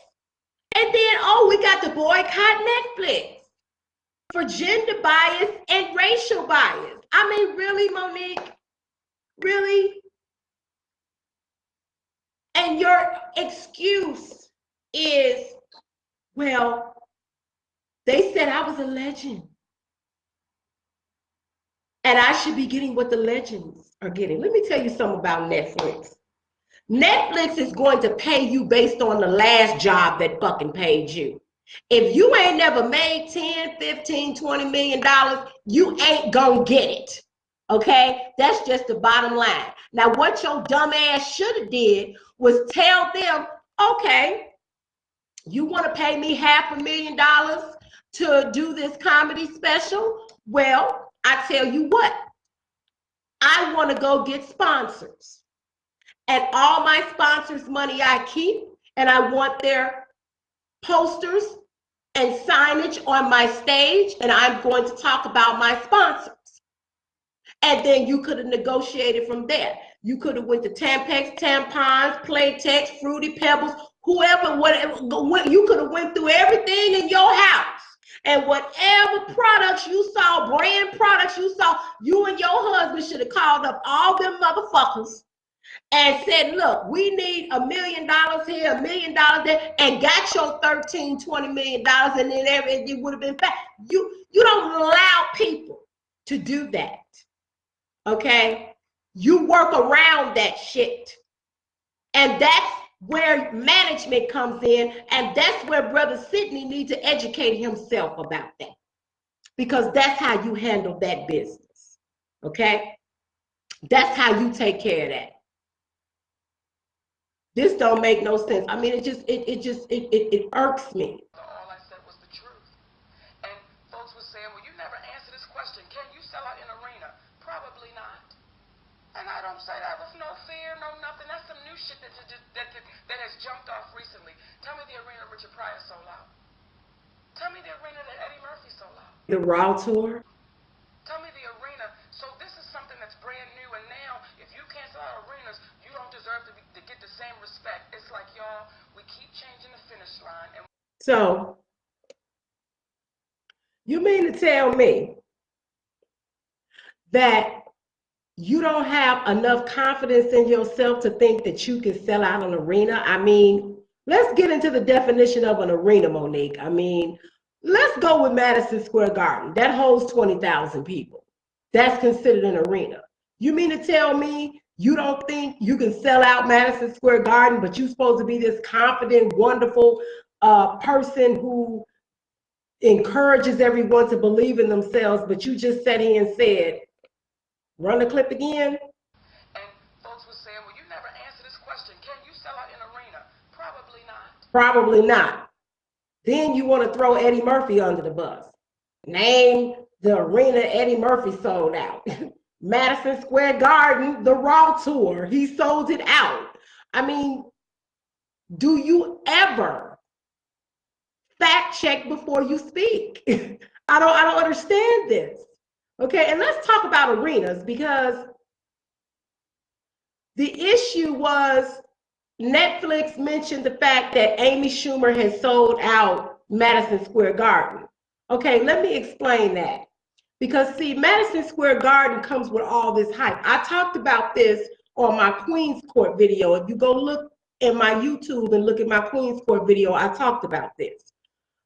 And then, oh, we got to boycott Netflix for gender bias and racial bias. I mean, really, Monique? Really? And your excuse is, well, they said I was a legend. And I should be getting what the legends are getting. Let me tell you something about Netflix. Netflix is going to pay you based on the last job that fucking paid you. If you ain't never made 10, 15, 20 million dollars, you ain't gonna get it. Okay? That's just the bottom line. Now, what your dumb ass should have did was tell them, okay, you want to pay me $500,000 to do this comedy special? Well, I tell you what, I want to go get sponsors. And all my sponsors' money I keep, and I want their posters and signage on my stage, and I'm going to talk about my sponsors. And then you could have negotiated from there. You could have went to Tampax, Tampons, Playtex, Fruity Pebbles, whoever, whatever. You could have went through everything in your house. And whatever products you saw, brand products you saw, you and your husband should have called up all them motherfuckers and said, look, we need $1 million here, $1 million there, and got your $13, $20 million, and then everything would have been fine. You don't allow people to do that, okay? You work around that shit. And that's where management comes in, and that's where Brother Sidney needs to educate himself about that, because that's how you handle that business, okay? That's how you take care of that. This don't make no sense. I mean, it irks me. All I said was the truth. And folks were saying, well, you never answered this question. Can you sell out an arena? Probably not. And I don't say that with no fear, no nothing. That's some new shit that has jumped off recently. Tell me the arena Richard Pryor sold out. Tell me the arena that Eddie Murphy sold out. The Raw tour. Tell me the arena. So this is something that's brand new, and now if you can't sell out arenas, you don't deserve to get the same respect. It's like, y'all, we keep changing the finish line. And so you mean to tell me that you don't have enough confidence in yourself to think that you can sell out an arena? I mean, let's get into the definition of an arena, Monique. I mean, let's go with Madison Square Garden. That holds 20,000 people. That's considered an arena. You mean to tell me you don't think you can sell out Madison Square Garden, but you're supposed to be this confident, wonderful person who encourages everyone to believe in themselves, but you just sat here and said, run the clip again? And folks were saying, well, you never answered this question. Can you sell out an arena? Probably not. Probably not. Then you want to throw Eddie Murphy under the bus. Name the arena Eddie Murphy sold out. Madison Square Garden, the Raw tour, he sold it out. I mean, do you ever fact check before you speak? I don't understand this. Okay, and let's talk about arenas, because the issue was Netflix mentioned the fact that Amy Schumer has sold out Madison Square Garden. Okay, let me explain that. Because see, Madison Square Garden comes with all this hype. I talked about this on my Queen's Court video. If you go look in my YouTube and look at my Queen's Court video, I talked about this.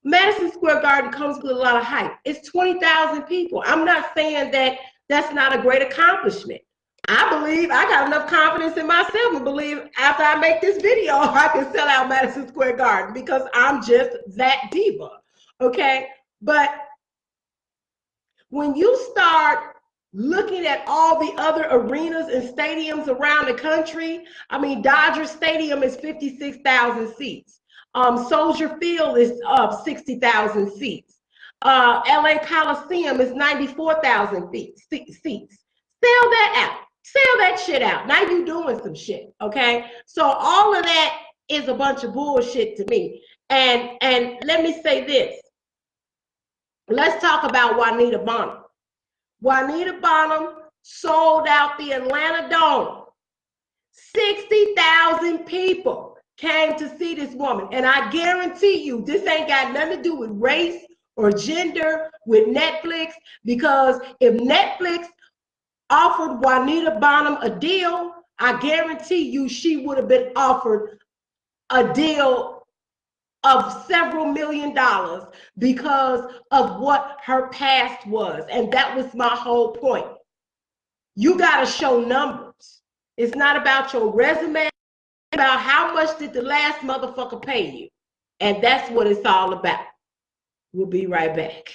Madison Square Garden comes with a lot of hype. It's 20,000 people. I'm not saying that that's not a great accomplishment. I believe I got enough confidence in myself to believe after I make this video, I can sell out Madison Square Garden because I'm just that diva, okay? But when you start looking at all the other arenas and stadiums around the country, I mean, Dodger Stadium is 56,000 seats. Soldier Field is 60,000 seats. LA Coliseum is 94,000 seats. Sell that out. Sell that shit out. Now you doing some shit, okay? So all of that is a bunch of bullshit to me. And let me say this. Let's talk about Juanita Bonham. Juanita Bonham sold out the Atlanta Dome. 60,000 people came to see this woman. And I guarantee you, this ain't got nothing to do with race or gender with Netflix, because if Netflix offered Juanita Bonham a deal, I guarantee you she would have been offered a deal of several $1 million because of what her past was. And that was my whole point. You got to show numbers. It's not about your resume, it's about how much did the last motherfucker pay you. And that's what it's all about. We'll be right back.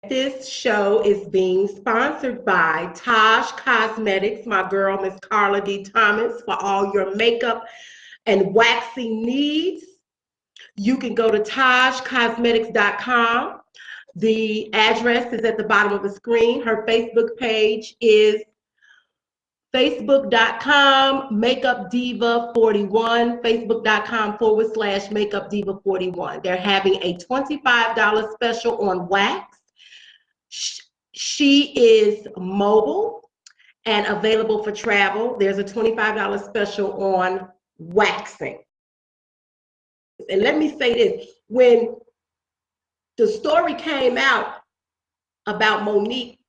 This show is being sponsored by Taj Cosmetics, my girl, Miss Carla D. Thomas, for all your makeup and waxing needs. You can go to tajcosmetics.com. The address is at the bottom of the screen. Her Facebook page is facebook.com makeupdiva41, facebook.com/makeupdiva41. They're having a $25 special on wax. She is mobile and available for travel. There's a $25 special on waxing. And let me say this, when the story came out about Monique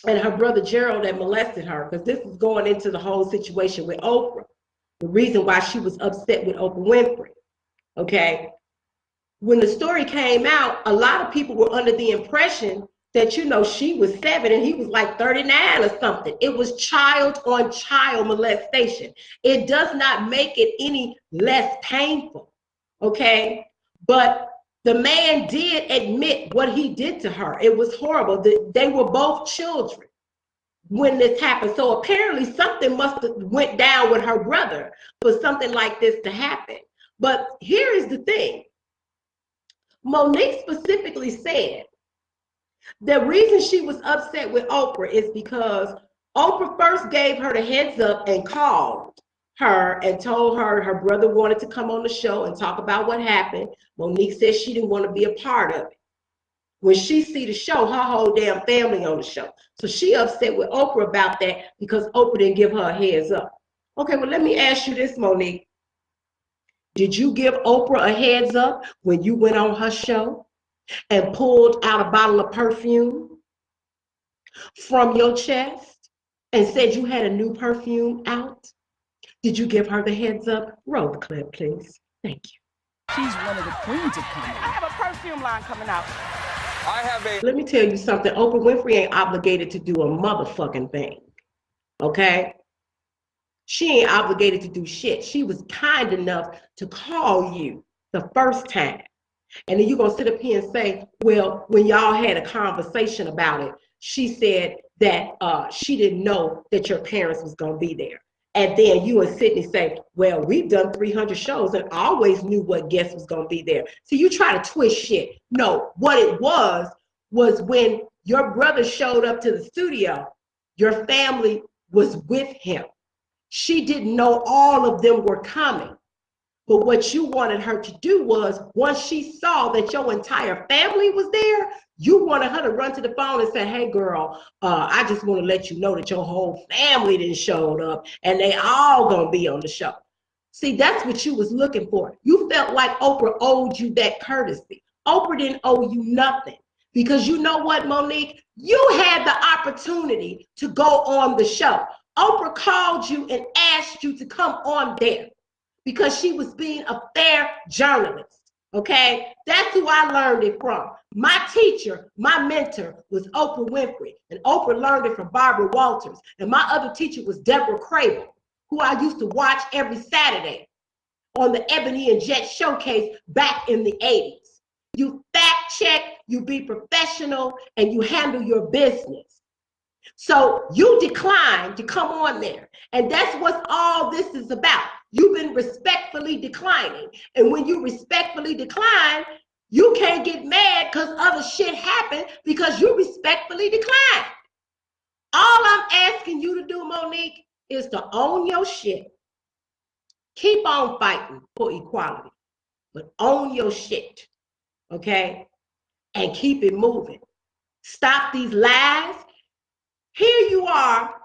and her brother Gerald that molested her, because this is going into the whole situation with Oprah, the reason why she was upset with Oprah Winfrey, okay? When the story came out, a lot of people were under the impression that, you know, she was 7 and he was like 39 or something. It was child on child molestation. It does not make it any less painful, okay? But the man did admit what he did to her. It was horrible. They were both children when this happened. So apparently something must have went down with her brother for something like this to happen. But here is the thing. Monique specifically said the reason she was upset with Oprah is because Oprah first gave her the heads up and called her and told her her brother wanted to come on the show and talk about what happened. Monique said she didn't want to be a part of it. When she see the show, her whole damn family on the show. So she upset with Oprah about that because Oprah didn't give her a heads up. Okay, well, let me ask you this, Monique. Did you give Oprah a heads up when you went on her show and pulled out a bottle of perfume from your chest and said you had a new perfume out? Did you give her the heads up? Roll the clip, please. Thank you. She's one of the queens of comedy. I have a perfume line coming out. Let me tell you something. Oprah Winfrey ain't obligated to do a motherfucking thing, okay? She ain't obligated to do shit. She was kind enough to call you the first time. And then you're going to sit up here and say, well, when y'all had a conversation about it, she said that she didn't know that your parents was going to be there. And then you and Sydney say, well, we've done 300 shows and always knew what guest was going to be there. So you try to twist shit. No, what it was when your brother showed up to the studio, your family was with him. She didn't know all of them were coming. But what you wanted her to do was, once she saw that your entire family was there, you wanted her to run to the phone and say, hey, girl, I just want to let you know that your whole family didn't show up and they all going to be on the show. See, that's what you was looking for. You felt like Oprah owed you that courtesy. Oprah didn't owe you nothing. Because you know what, Monique? You had the opportunity to go on the show. Oprah called you and asked you to come on there because she was being a fair journalist. Okay, that's who I learned it from. My teacher, my mentor was Oprah Winfrey, and Oprah learned it from Barbara Walters. And my other teacher was Deborah Craven, who I used to watch every Saturday on the Ebony and Jet Showcase back in the 80s. You fact check, you be professional, and you handle your business. So you declined to come on there. And that's what all this is about. You've been respectfully declining. And when you respectfully decline, you can't get mad because other shit happened because you respectfully declined. All I'm asking you to do, Monique, is to own your shit. Keep on fighting for equality, but own your shit, okay? And keep it moving. Stop these lies. Here you are,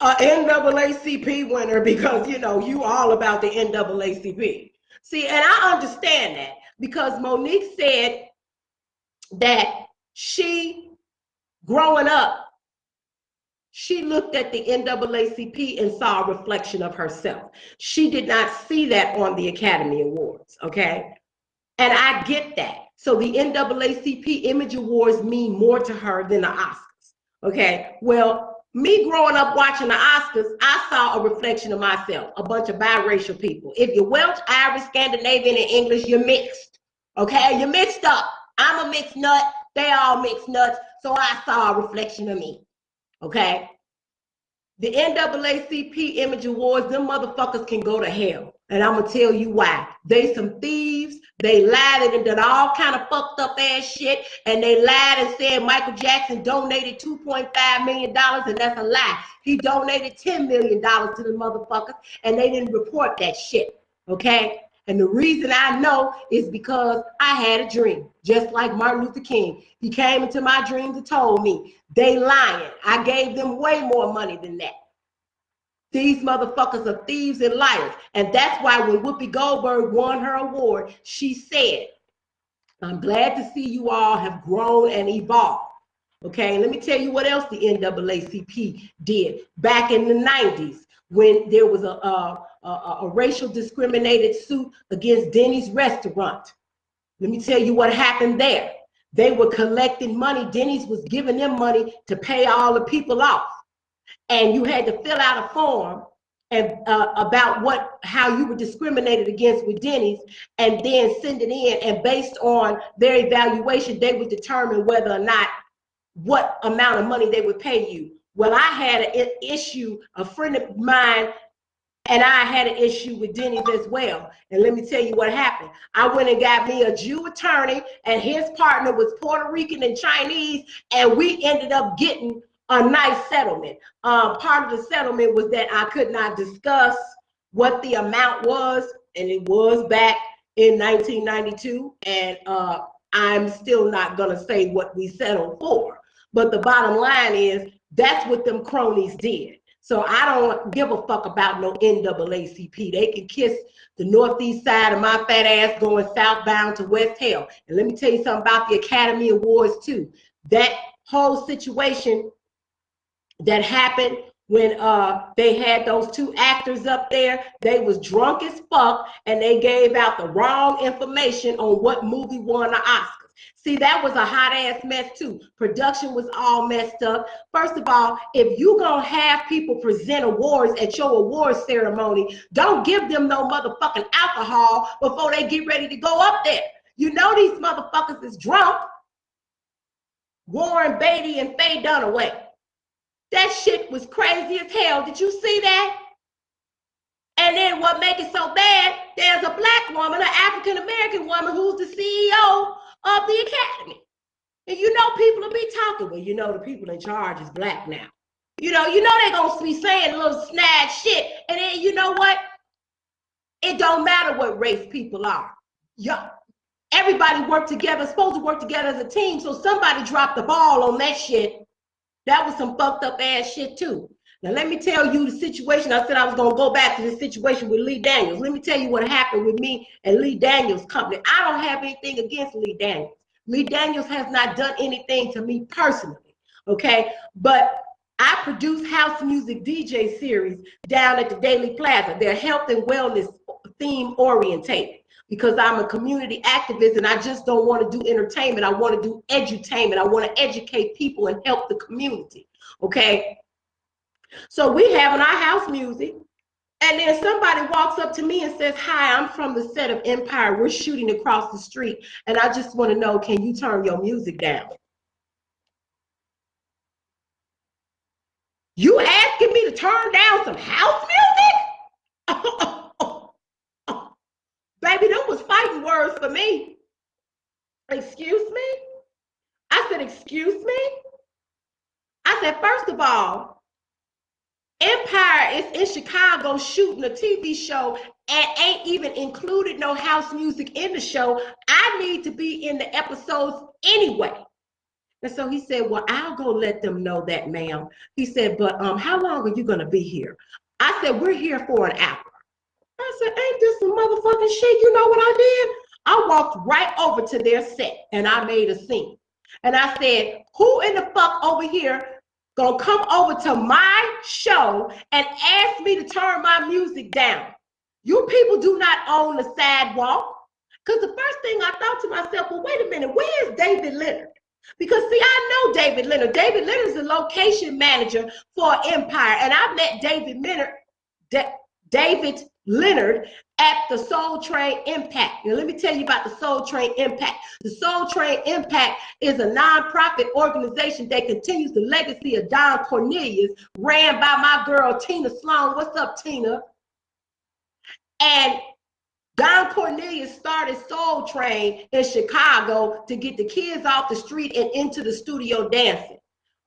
an NAACP winner because, you know, you all about the NAACP. See, and I understand that because Monique said that she, growing up, she looked at the NAACP and saw a reflection of herself. She did not see that on the Academy Awards, okay? And I get that. So the NAACP Image Awards mean more to her than the Oscars, okay? Well, me growing up watching the Oscars, I saw a reflection of myself, a bunch of biracial people. If you're Welsh, Irish, Scandinavian, and English, you're mixed, okay? You're mixed up. I'm a mixed nut. They all mixed nuts. So I saw a reflection of me, okay? The NAACP Image Awards, them motherfuckers can go to hell. And I'm gonna tell you why. They some thieves. They lied and done all kind of fucked up ass shit. And they lied and said Michael Jackson donated $2.5 million, and that's a lie. He donated $10 million to the motherfuckers, and they didn't report that shit, okay? And the reason I know is because I had a dream, just like Martin Luther King. He came into my dreams and told me, they lying. I gave them way more money than that. These motherfuckers are thieves and liars. And that's why when Whoopi Goldberg won her award, she said, I'm glad to see you all have grown and evolved. Okay, and let me tell you what else the NAACP did. Back in the 90s, when there was a racial discriminated suit against Denny's restaurant. Let me tell you what happened there. They were collecting money. Denny's was giving them money to pay all the people off. And you had to fill out a form and about how you were discriminated against with Denny's, and then send it in. And based on their evaluation, they would determine whether or not what amount of money they would pay you. Well, I had an issue, a friend of mine, and I had an issue with Denny's as well. And let me tell you what happened. I went and got me a Jew attorney, and his partner was Puerto Rican and Chinese, and we ended up getting a nice settlement. Part of the settlement was that I could not discuss what the amount was, and it was back in 1992, and I'm still not gonna say what we settled for. But the bottom line is, that's what them cronies did. So I don't give a fuck about no NAACP. They can kiss the northeast side of my fat ass going southbound to West Hell. And let me tell you something about the Academy Awards too. That whole situation that happened when they had those two actors up there, they was drunk as fuck, and they gave out the wrong information on what movie won the Oscars. See, that was a hot ass mess too. Production was all messed up. First of all, if you gonna have people present awards at your awards ceremony, don't give them no motherfucking alcohol before they get ready to go up there. You know these motherfuckers is drunk. Warren Beatty and Faye Dunaway. That shit was crazy as hell. Did you see that? And then what make it so bad, there's a black woman, an African-American woman, who's the CEO of the Academy. And you know people will be talking, well, you know the people in charge is black now. You know they're gonna be saying a little snag shit. And then you know what? It don't matter what race people are. Everybody work together, supposed to work together as a team, so somebody dropped the ball on that shit. That was some fucked up ass shit too. Now let me tell you the situation. I said I was gonna go back to the situation with Lee Daniels. Let me tell you what happened with me and Lee Daniels' company. I don't have anything against Lee Daniels. Lee Daniels has not done anything to me personally, okay? But I produce house music DJ series down at the Daily Plaza. They're health and wellness theme orientated because I'm a community activist and I just don't want to do entertainment. I want to do edutainment. I want to educate people and help the community, okay? So we having our house music, and then somebody walks up to me and says, hi, I'm from the set of Empire. We're shooting across the street, and I just want to know, can you turn your music down? You asking me to turn down some house music? Baby, them was fighting words for me. Excuse me? I said, excuse me? I said, first of all, Empire is in Chicago shooting a TV show and ain't even included no house music in the show. I need to be in the episodes anyway. And so he said, well, I'll go let them know that, ma'am. He said, but how long are you going to be here? I said, we're here for an hour. I said, ain't this some motherfucking shit? You know what I did? I walked right over to their set and I made a scene. And I said, who in the fuck over here gonna come over to my show and ask me to turn my music down? You people do not own the sidewalk. Because the first thing I thought to myself, well, wait a minute, where is David Leonard? Because see, I know David Leonard. David Leonard is the location manager for Empire. And I met David Leonard at the Soul Train Impact. Now, let me tell you about the Soul Train Impact. The Soul Train Impact is a nonprofit organization that continues the legacy of Don Cornelius, ran by my girl, Tina Sloan. What's up, Tina? And Don Cornelius started Soul Train in Chicago to get the kids off the street and into the studio dancing,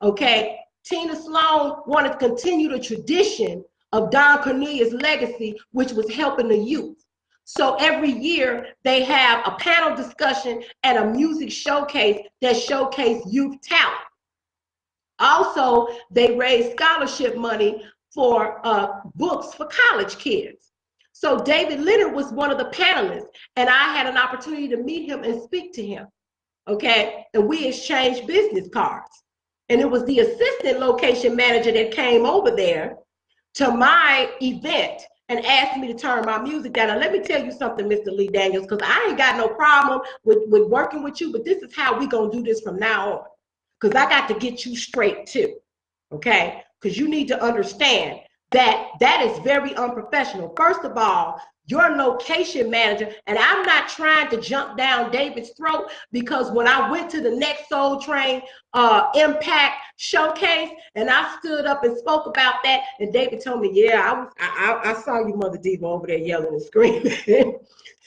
okay? Tina Sloan wanted to continue the tradition of Don Cornelius' legacy, which was helping the youth. So every year they have a panel discussion and a music showcase that showcase youth talent. Also, they raise scholarship money for books for college kids. So David Leonard was one of the panelists, and I had an opportunity to meet him and speak to him, okay? And we exchanged business cards. And it was the assistant location manager that came over there to my event and asked me to turn my music down. Now, let me tell you something, Mr. Lee Daniels, because I ain't got no problem with working with you, but this is how we gonna do this from now on. Because I got to get you straight too, okay? Because you need to understand that is very unprofessional. First of all, your location manager, and I'm not trying to jump down David's throat, because when I went to the next Soul Train Impact showcase and I stood up and spoke about that, and David told me, yeah, I saw you, Mother Diva, over there yelling and screaming.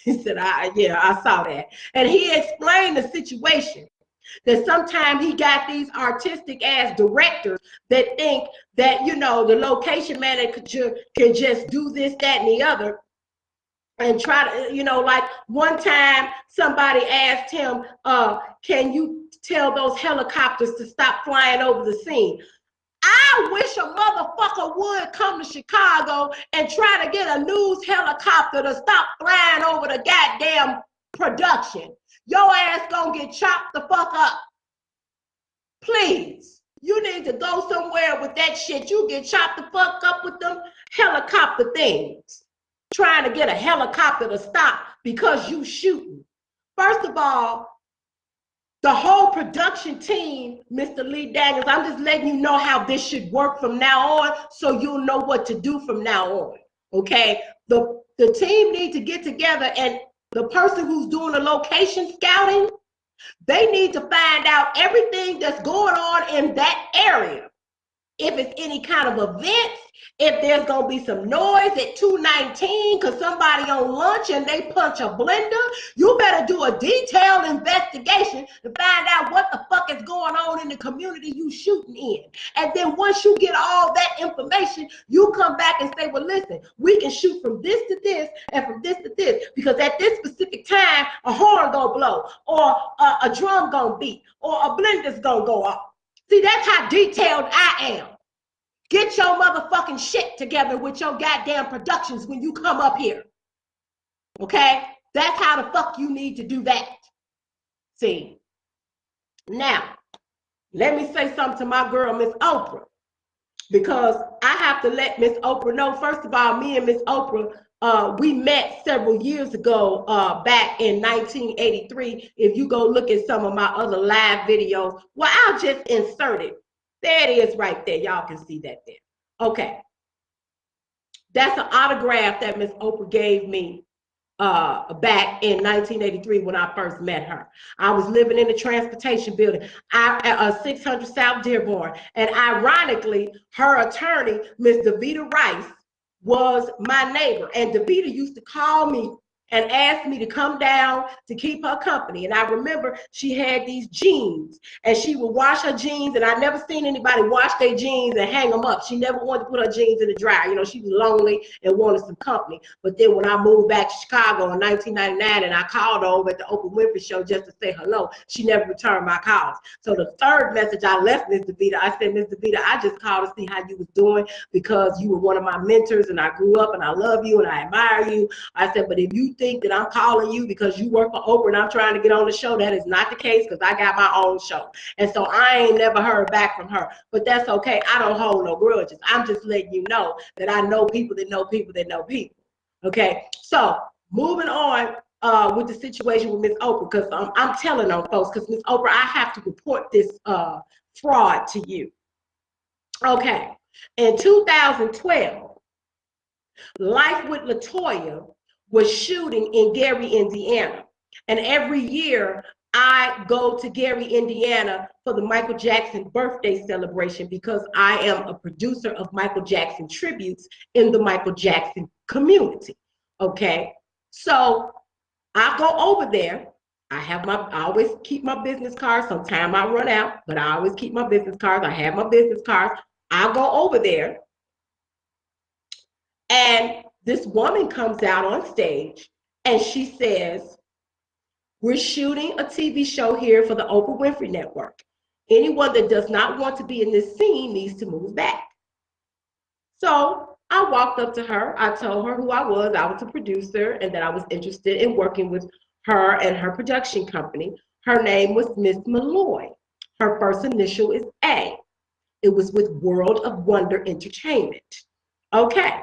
He said, yeah, I saw that. And he explained the situation. That sometimes he got these artistic ass directors that think that, you know, the location manager can just do this, that, and the other, and try to, you know, like one time somebody asked him, can you tell those helicopters to stop flying over the scene? I wish a motherfucker would come to Chicago and try to get a news helicopter to stop flying over the goddamn production. Your ass gonna get chopped the fuck up. Please. You need to go somewhere with that shit. You get chopped the fuck up with them helicopter things. Trying to get a helicopter to stop because you shooting. First of all, the whole production team, Mr. Lee Daniels, I'm just letting you know how this should work from now on so you'll know what to do from now on, okay? The team need to get together, and the person who's doing the location scouting, they need to find out everything that's going on in that area. If it's any kind of events, if there's gonna be some noise at 219 because somebody on lunch and they punch a blender, you better do a detailed investigation to find out what the fuck is going on in the community you shooting in. And then once you get all that information, you come back and say, well, listen, we can shoot from this to this and from this to this, because at this specific time, a horn gonna blow, or a drum gonna beat, or a blender's gonna go off. See, that's how detailed I am. Get your motherfucking shit together with your goddamn productions when you come up here. Okay? That's how the fuck you need to do that. See? Now, let me say something to my girl, Miss Oprah, because I have to let Miss Oprah know. First of all, me and Miss Oprah, we met several years ago, back in 1983. If you go look at some of my other live videos, well, I'll just insert it. There it is right there. Y'all can see that there. Okay. That's an autograph that Miss Oprah gave me back in 1983 when I first met her. I was living in the transportation building, 600 South Dearborn. And ironically, her attorney, Miss Davita Rice, was my neighbor. And Davita used to call me and asked me to come down to keep her company. And I remember she had these jeans, and she would wash her jeans, and I never seen anybody wash their jeans and hang them up. She never wanted to put her jeans in the dryer. You know, she was lonely and wanted some company. But then when I moved back to Chicago in 1999 and I called her over at the Oprah Winfrey Show just to say hello, she never returned my calls. So the third message I left Miss Davita, I said, Miss Davita, I just called to see how you was doing because you were one of my mentors and I grew up and I love you and I admire you. I said, but if you think that I'm calling you because you work for Oprah and I'm trying to get on the show, that is not the case, because I got my own show. And so I ain't never heard back from her, but that's okay. I don't hold no grudges. I'm just letting you know that I know people that know people that know people. Okay, so moving on with the situation with Miss Oprah, because I'm telling on folks, because Miss Oprah, I have to report this fraud to you. Okay, in 2012, Life with LATOYA was shooting in Gary, Indiana. And every year I go to Gary, Indiana for the Michael Jackson birthday celebration because I am a producer of Michael Jackson tributes in the Michael Jackson community. Okay, so I go over there. I always keep my business cards. Sometimes I run out, but I always keep my business cards. I have my business cards. I go over there, and this woman comes out on stage and she says, we're shooting a TV show here for the Oprah Winfrey Network. Anyone that does not want to be in this scene needs to move back. So I walked up to her. I told her who I was. I was a producer and that I was interested in working with her and her production company. Her name was Miss Malloy. Her first initial is A. It was with World of Wonder Entertainment. Okay.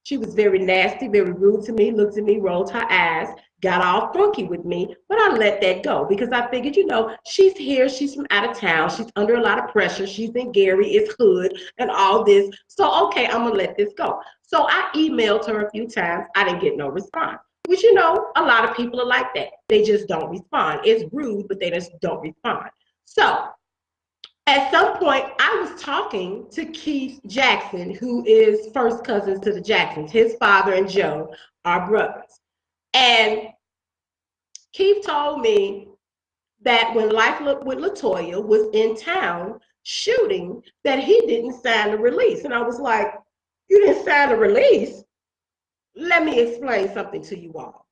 She was very nasty, very rude to me, looked at me, rolled her eyes, got all funky with me, but I let that go because I figured, you know, she's here, she's from out of town, she's under a lot of pressure, she's in Gary, it's hood, and all this. So, okay, I'm gonna let this go. So I emailed her a few times, I didn't get no response, which, you know, a lot of people are like that. They just don't respond. It's rude, but they just don't respond. So, at some point, I was talking to Keith Jackson, who is first cousins to the Jacksons. His father and Joe are brothers. And Keith told me that when Life with LATOYA was in town shooting, that he didn't sign the release. And I was like, you didn't sign the release? Let me explain something to you all.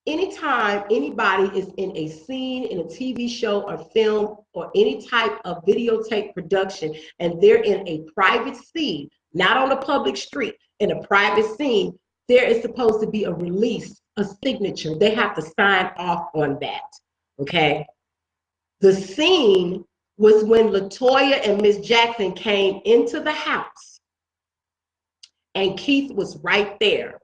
Anytime anybody is in a scene, in a TV show or film or any type of videotape production, and they're in a private scene, not on a public street, in a private scene, there is supposed to be a release, a signature. They have to sign off on that, okay? The scene was when LATOYA and Miss Jackson came into the house, and Keith was right there,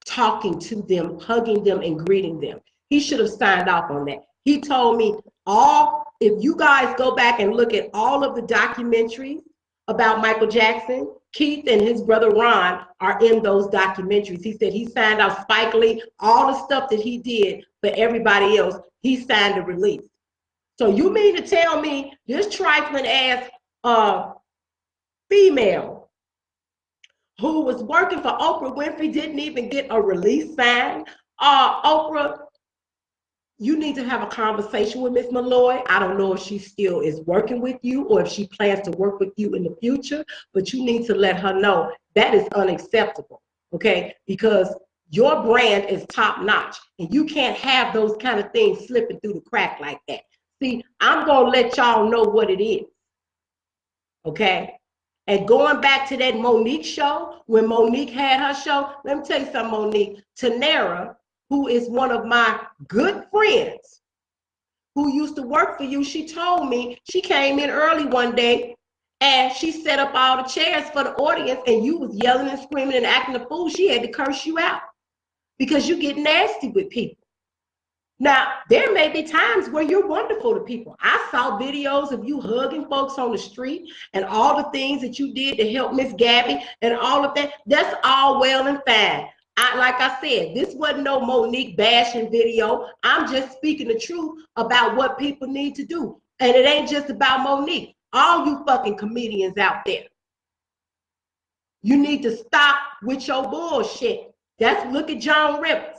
talking to them, hugging them, and greeting them. He should have signed off on that. He told me, if you guys go back and look at all of the documentaries about Michael Jackson, Keith and his brother Ron are in those documentaries. He said he signed out Spike Lee, all the stuff that he did for everybody else, he signed a release. So you mean to tell me this trifling ass female who was working for Oprah Winfrey didn't even get a release signed? Oprah, you need to have a conversation with Miss Malloy. I don't know if she still is working with you or if she plans to work with you in the future, but you need to let her know that is unacceptable, okay? Because your brand is top notch and you can't have those kind of things slipping through the crack like that. See, I'm gonna let y'all know what it is, okay? And going back to that Monique show, when Monique had her show, let me tell you something, Monique. Tanera, who is one of my good friends, who used to work for you, she told me she came in early one day and she set up all the chairs for the audience and you was yelling and screaming and acting a fool. She had to curse you out because you get nasty with people. Now, there may be times where you're wonderful to people. I saw videos of you hugging folks on the street and all the things that you did to help Miss Gabby and all of that. That's all well and fine. Like I said, this wasn't no Monique bashing video. I'm just speaking the truth about what people need to do. And it ain't just about Monique. All you fucking comedians out there. You need to stop with your bullshit. Look at Joan Rivers.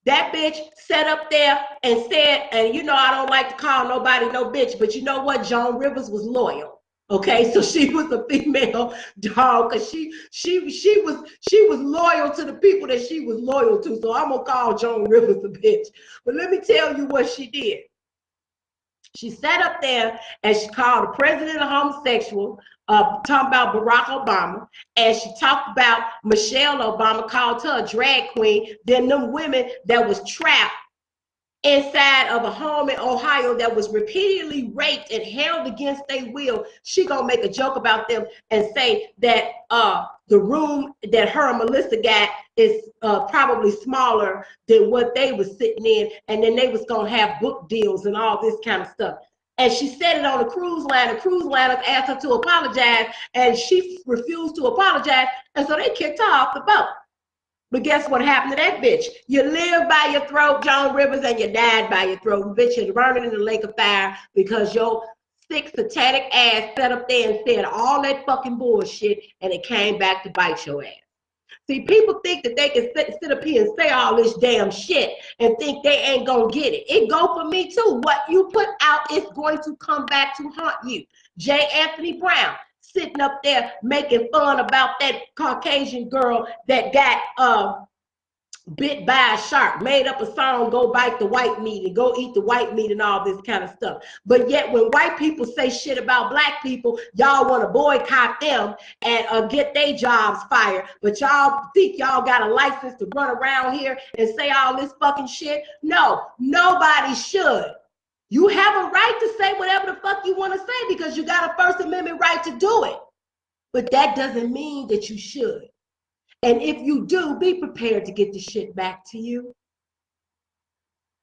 That bitch sat up there and said, and you know I don't like to call nobody no bitch, but you know what? Joan Rivers was loyal. Okay, so she was a female dog because she was loyal to the people that she was loyal to. So I'm gonna call Joan Rivers a bitch. But let me tell you what she did. She sat up there and she called the president a homosexual, talking about Barack Obama, and she talked about Michelle Obama, called her a drag queen, then them women that was trapped inside of a home in Ohio that was repeatedly raped and held against their will. She gonna make a joke about them and say that the room that her and Melissa got is probably smaller than what they was sitting in, and then they was gonna have book deals and all this kind of stuff. And she said it on a cruise line. The cruise line asked her to apologize, and she refused to apologize, and so they kicked her off the boat. But guess what happened to that bitch? You live by your throat, Joan Rivers, and you died by your throat. The bitch is burning in the lake of fire because your sick, satanic ass sat up there and said all that fucking bullshit, and it came back to bite your ass. See, people think that they can sit up here and say all this damn shit and think they ain't gonna get it. It go for me too. What you put out is going to come back to haunt you. J. Anthony Brown sitting up there making fun about that Caucasian girl that got bit by a shark, made up a song, go bite the white meat and go eat the white meat and all this kind of stuff. But yet when white people say shit about black people, y'all want to boycott them and get their jobs fired. But y'all think y'all got a license to run around here and say all this fucking shit? No, nobody should. You have a right to say whatever the fuck you want to say because you got a First Amendment right to do it. But that doesn't mean that you should. And if you do, be prepared to get the shit back to you.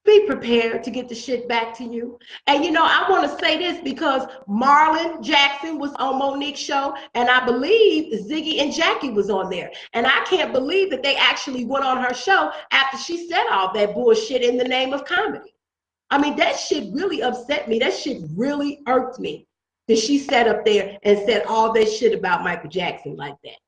Be prepared to get the shit back to you. And you know, I want to say this because Marlon Jackson was on Monique's show, and I believe Ziggy and Jackie was on there. And I can't believe that they actually went on her show after she said all that bullshit in the name of comedy. I mean, that shit really upset me. That shit really irked me that she sat up there and said all that shit about Michael Jackson like that.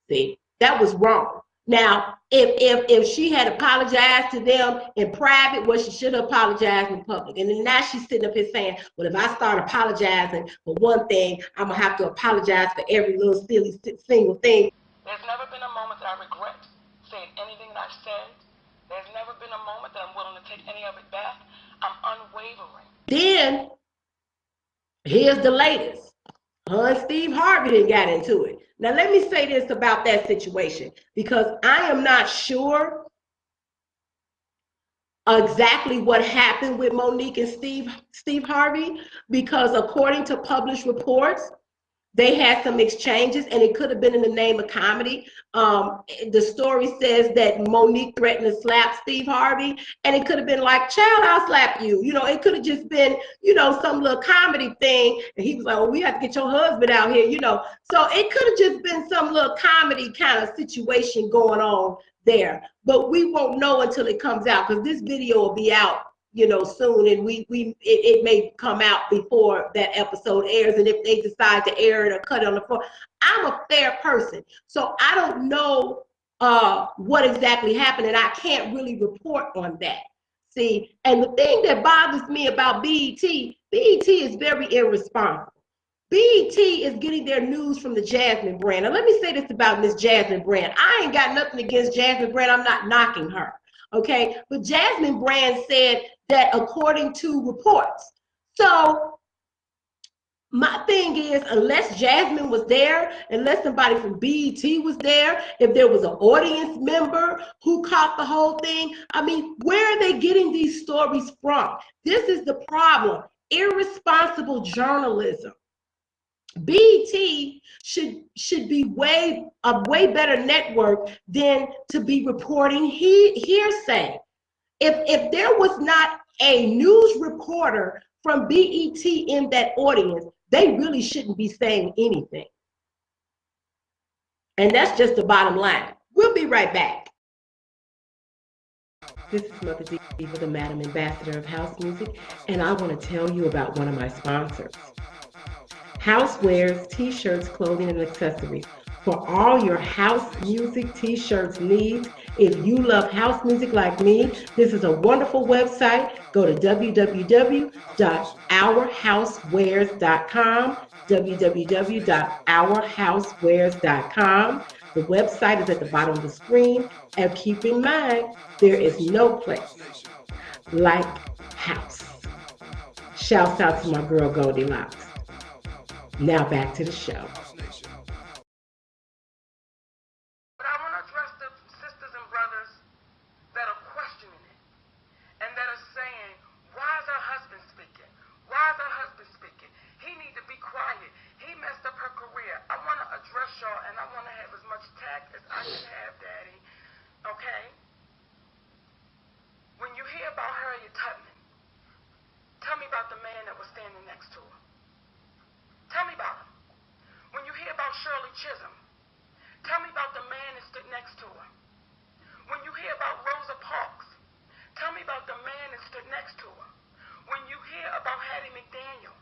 See? That was wrong. Now, if she had apologized to them in private, well, she should have apologized in public. And then now she's sitting up here saying, well, if I start apologizing for one thing, I'm going to have to apologize for every little silly single thing. There's never been a moment that I regret saying anything that I've said. There's never been a moment that I'm willing to take any of it back. I'm unwavering. Then, here's the latest. Her and Steve Harvey didn't got into it. Now, let me say this about that situation, because I am not sure exactly what happened with Monique and Steve Harvey, because according to published reports, they had some exchanges, and it could have been in the name of comedy. The story says that Monique threatened to slap Steve Harvey, and it could have been like, child, I'll slap you. You know, it could have just been, you know, some little comedy thing. And he was like, well, we have to get your husband out here, you know. So it could have just been some little comedy kind of situation going on there. But we won't know until it comes out, because this video will be out, you know, soon, and it may come out before that episode airs. And if they decide to air it or cut it on the floor, I'm a fair person, so I don't know what exactly happened, and I can't really report on that. See, and the thing that bothers me about BET is very irresponsible. BET is getting their news from the Jasmine brand. Now, let me say this about Miss Jasmine Brand. I ain't got nothing against Jasmine Brand. I'm not knocking her. Okay, but Jasmine Brand said that according to reports. So My thing is, unless Jasmine was there, unless somebody from BET was there, if there was an audience member who caught the whole thing, I mean, where are they getting these stories from? This is the problem. Irresponsible journalism. BET should be a way better network than to be reporting hearsay. If there was not a news reporter from BET in that audience, they really shouldn't be saying anything. And that's just the bottom line. We'll be right back. This is Mother Diva, the Madam Ambassador of House Music, and I want to tell you about one of my sponsors. Housewares, t-shirts, clothing, and accessories. For all your house music t-shirts needs, if you love house music like me, this is a wonderful website. Go to www.ourhousewares.com, www.ourhousewares.com. The website is at the bottom of the screen, and keep in mind, there is no place like house. Shouts out to my girl Goldilocks. Now back to the show. But I want to address the sisters and brothers that are questioning it and that are saying, why is her husband speaking? Why is her husband speaking? He needs to be quiet. He messed up her career. I want to address y'all, and I want to have as much tact as I can have, Daddy. Okay? When you hear about Harriet Tubman, tell me about the man that was standing next to her. Tell me about him. When you hear about Shirley Chisholm, tell me about the man that stood next to her. When you hear about Rosa Parks, tell me about the man that stood next to her. When you hear about Hattie McDaniel,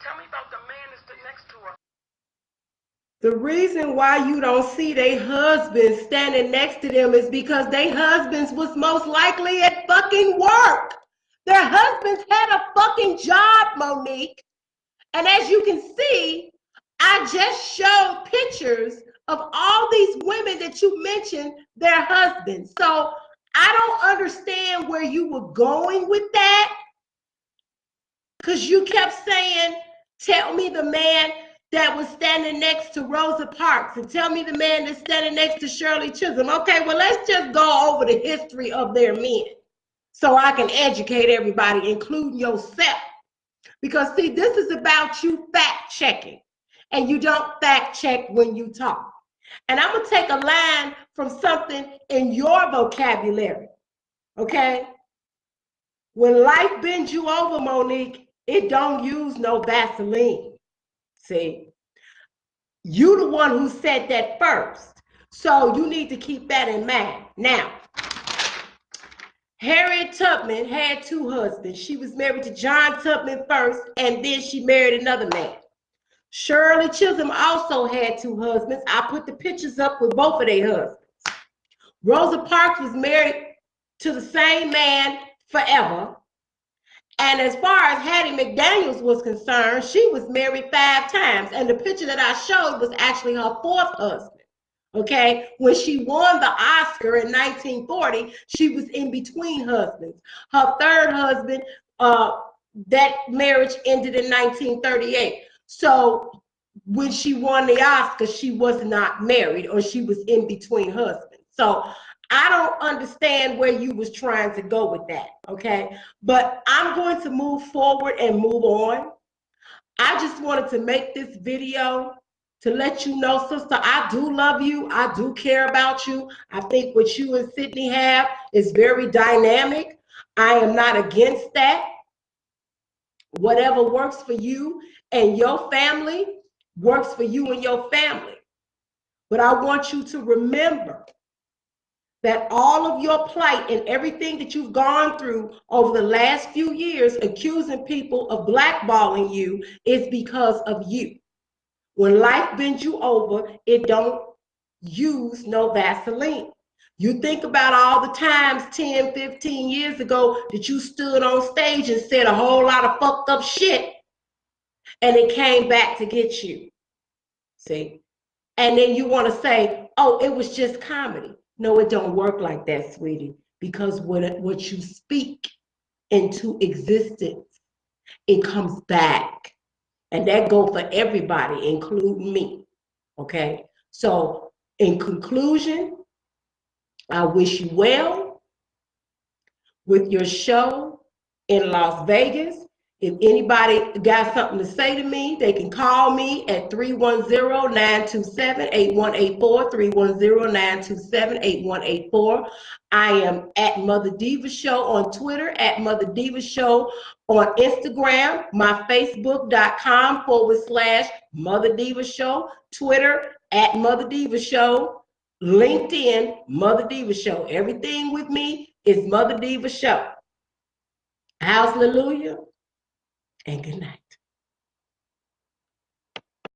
tell me about the man that stood next to her. The reason why you don't see their husbands standing next to them is because their husbands was most likely at fucking work. Their husbands had a fucking job, Monique. And as you can see, I just showed pictures of all these women that you mentioned, their husbands. So I don't understand where you were going with that, because you kept saying, tell me the man that was standing next to Rosa Parks, and tell me the man that's standing next to Shirley Chisholm. Okay, well, let's just go over the history of their men so I can educate everybody, including yourself. Because, see, this is about you fact checking, and you don't fact check when you talk. And I'm going to take a line from something in your vocabulary, okay? When life bends you over, Monique, it don't use no Vaseline. See, you the one who said that first, so you need to keep that in mind. Now, Harriet Tubman had two husbands. She was married to John Tubman first, and then she married another man. Shirley Chisholm also had two husbands. I put the pictures up with both of their husbands. Rosa Parks was married to the same man forever. And as far as Hattie McDaniel was concerned, she was married 5 times. And the picture that I showed was actually her 4th husband. Okay, when she won the Oscar in 1940, she was in between husbands. Her 3rd husband, that marriage ended in 1938. So when she won the Oscar, she was not married, or she was in between husbands. So I don't understand where you was trying to go with that, okay? But I'm going to move forward and move on. I just wanted to make this video to let you know, sister, I do love you. I do care about you. I think what you and Sydney have is very dynamic. I am not against that. Whatever works for you and your family works for you and your family. But I want you to remember that all of your plight and everything that you've gone through over the last few years accusing people of blackballing you is because of you. When life bends you over, it don't use no Vaseline. You think about all the times 10, 15 years ago that you stood on stage and said a whole lot of fucked up shit, and it came back to get you. See? And then you want to say, oh, it was just comedy. No, it don't work like that, sweetie, because what you speak into existence, it comes back. And that goes for everybody, including me. Okay? So in conclusion, I wish you well with your show in Las Vegas. If anybody got something to say to me, they can call me at 310-927-8184, 310-927-8184. I am at Mother Diva Show on Twitter, at Mother Diva Show on Instagram, my facebook.com/Mother Diva Show, Twitter at Mother Diva Show, LinkedIn, Mother Diva Show. Everything with me is Mother Diva Show. Hallelujah and good night.